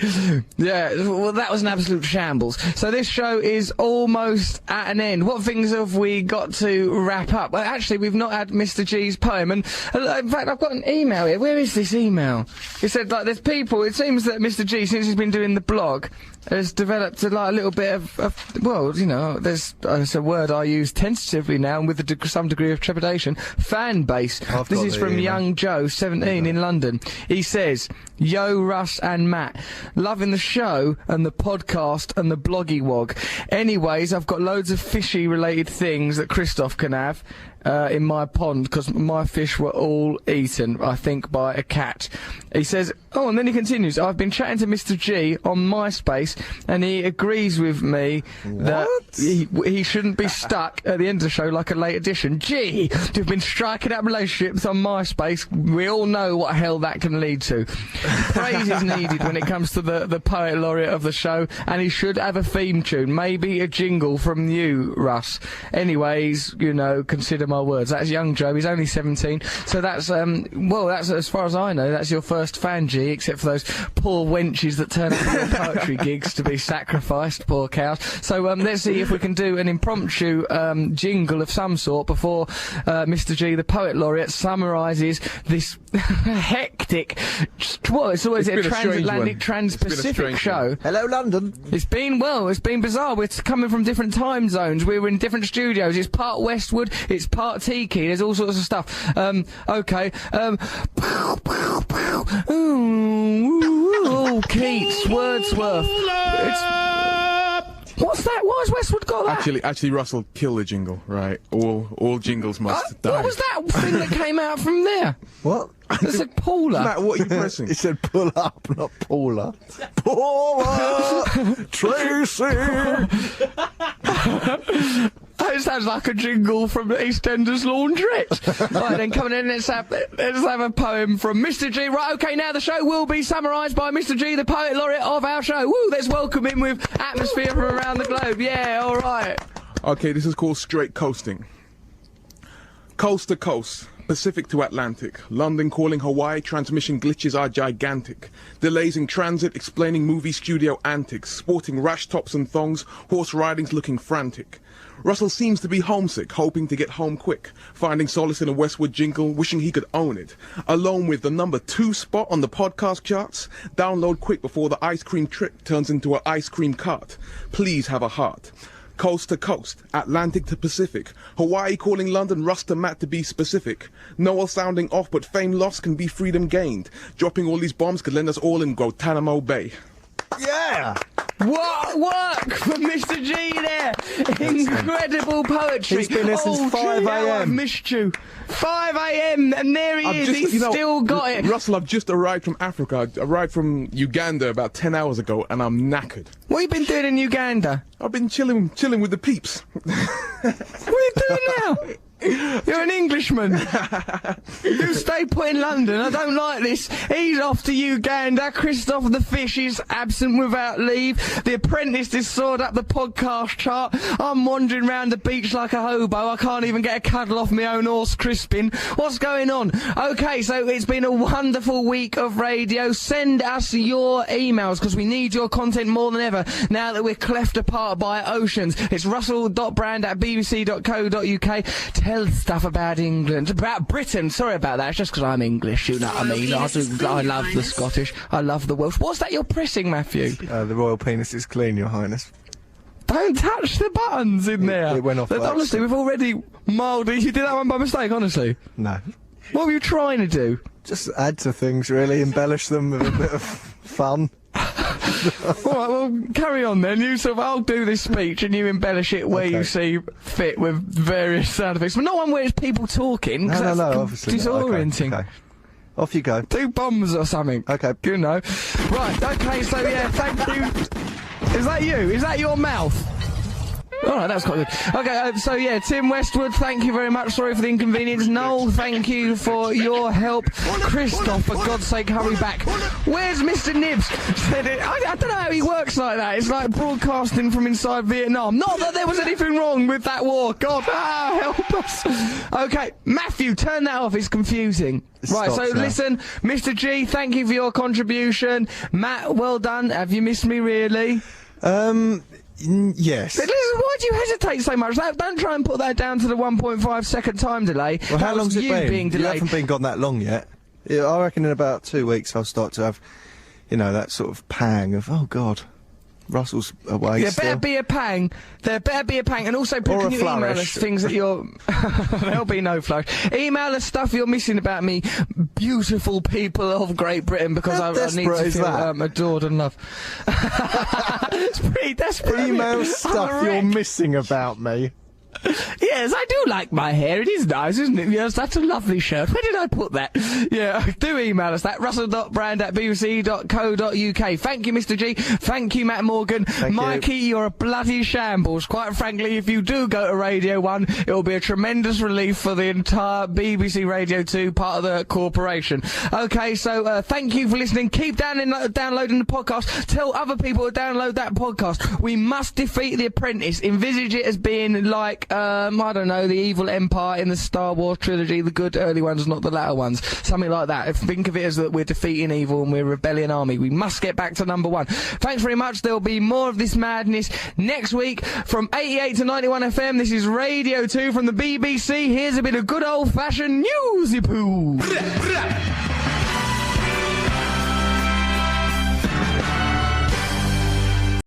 Yeah, well, that was an absolute shambles. So this show is almost at an end. What things have we got to wrap up? Well, actually, we've not had Mr. G's poem, and in fact, I've got an email here. Where is this email? It said, like, there's people, it seems that Mr. G, since he's been doing the blog, has developed a little bit of well, you know, there's it's a word I use tentatively now and with some degree of trepidation, fan base. This is from young Joe, 17, in London. He says, "Yo, Russ and Matt, loving the show and the podcast and the bloggy wog. Anyways, I've got loads of fishy related things that Christoph can have in my pond because my fish were all eaten, I think, by a cat." He says, oh, and then he continues, "I've been chatting to Mr. G on MySpace and he agrees with me that he shouldn't be stuck at the end of the show like a late edition. Gee, you've been striking up relationships on MySpace. We all know what hell that can lead to. Praise is needed when it comes to the poet laureate of the show, and he should have a theme tune, maybe a jingle from you, Russ. Anyways, you know, consider my words." That's young Joe. He's only 17, so that's well, that's, as far as I know, that's your first fan, G, except for those poor wenches that turn up to your poetry gigs to be sacrificed, poor cows. So let's see if we can do an impromptu jingle of some sort before Mr. G, the poet laureate, summarises this hectic, well, it's always a transatlantic, trans-Pacific show. Hello, London. It's been bizarre. We're coming from different time zones. We're in different studios. It's part Westwood, it's part Tiki. There's all sorts of stuff. Okay. Ooh, Keats, Wordsworth. What's that? Why has Westwood got that? Actually, Russell, kill the jingle, right? All jingles must die. What was that thing that came out from there? What? It said Paula. Matt, what are you pressing? He said pull up, not Paula. Paula! Tracy! That sounds like a jingle from EastEnders Laundrette. Right, then coming in, let's have a poem from Mr. G. Right, okay, now the show will be summarised by Mr. G, the poet laureate of our show. Woo, let's welcome him with atmosphere from around the globe. Yeah, all right. Okay, this is called Straight Coasting. Coast to coast, Pacific to Atlantic, London calling Hawaii, transmission glitches are gigantic. Delays in transit, explaining movie studio antics, sporting rash tops and thongs, horse riding's looking frantic. Russell seems to be homesick, hoping to get home quick, finding solace in a Westwood jingle, wishing he could own it. Alone with the number 2 spot on the podcast charts, download quick before the ice cream trick turns into an ice cream cart. Please have a heart. Coast to coast, Atlantic to Pacific, Hawaii calling London, Russ to Matt to be specific. Noel sounding off, but fame lost can be freedom gained. Dropping all these bombs could land us all in Guantanamo Bay. Yeah! What work from Mr. G there? Incredible poetry. He's been here since 5 I've a.m. missed you. 5 a.m. and there he is. He's still got it. Russell, I've just arrived from Africa. I arrived from Uganda about 10 hours ago, and I'm knackered. What have you been doing in Uganda? I've been chilling with the peeps. What are you doing now? You're an Englishman. You stay put in London. I don't like this. He's off to Uganda. Christoph the Fish is absent without leave. The Apprentice has soared up the podcast chart. I'm wandering round the beach like a hobo. I can't even get a cuddle off my own horse crispin. What's going on? Okay, so it's been a wonderful week of radio. Send us your emails because we need your content more than ever now that we're cleft apart by oceans. It's russell.brand@bbc.co.uk. Tell stuff about England, about Britain. Sorry about that. It's just because I'm English, you know what I mean? I love the Scottish. I love the Welsh. What's that you're pressing, Matthew? The royal penis is clean, Your Highness. Don't touch the buttons in there. It went off. Honestly, we've already mildly. You did that one by mistake, honestly. No. What were you trying to do? Just add to things, really. Embellish them with a bit of fun. All right, well, carry on then. You sort of, I'll do this speech and you embellish it where you see fit with various sound effects. But not one where it's people talking. No, obviously not. Disorienting. Okay. Off you go. Do bombs or something. Okay. You know. Right, okay, so yeah, thank you. Is that you? Is that your mouth? All right, that's quite good. Okay, so yeah, Tim Westwood, thank you very much. Sorry for the inconvenience. Noel, thank you for your help. Christoph, for God's sake, hurry back. Where's Mr. Nibs? Said it. I don't know how he works like that. It's like broadcasting from inside Vietnam. Not that there was anything wrong with that war. God, help us. Okay, Matthew, turn that off. It's confusing. Right, so listen, Mr. G, thank you for your contribution. Matt, well done. Have you missed me, really? Yes. Listen, why do you hesitate so much? Don't try and put that down to the 1.5 second time delay. Well, how long's it been? Being delayed. You haven't been gone that long yet. Yeah, I reckon in about 2 weeks I'll start to have, you know, that sort of pang of, oh God, Russell's away. There better be a pang. There better be a pang. And also, people, can you email us things that you're... There'll be no flourish. Email us stuff you're missing about me, beautiful people of Great Britain, because I need to feel adored and loved. It's pretty desperate. Email stuff you're missing about me. Yes, I do like my hair. It is nice, isn't it? Yes, that's a lovely shirt. Where did I put that? Yeah, do email us that. russell.brand@bbc.co.uk. Thank you, Mr. G. Thank you, Matt Morgan. Mikey, you're a bloody shambles. Quite frankly, if you do go to Radio 1, it will be a tremendous relief for the entire BBC Radio 2 part of the corporation. Okay, so thank you for listening. Keep downloading the podcast. Tell other people to download that podcast. We must defeat the Apprentice. Envisage it as being like I don't know, the evil empire in the Star Wars trilogy, the good early ones, not the latter ones. Something like that. Think of it as that we're defeating evil and we're a rebellion army. We must get back to #1. Thanks very much. There'll be more of this madness next week from 88 to 91 FM. This is Radio 2 from the BBC. Here's a bit of good old-fashioned newsy poo.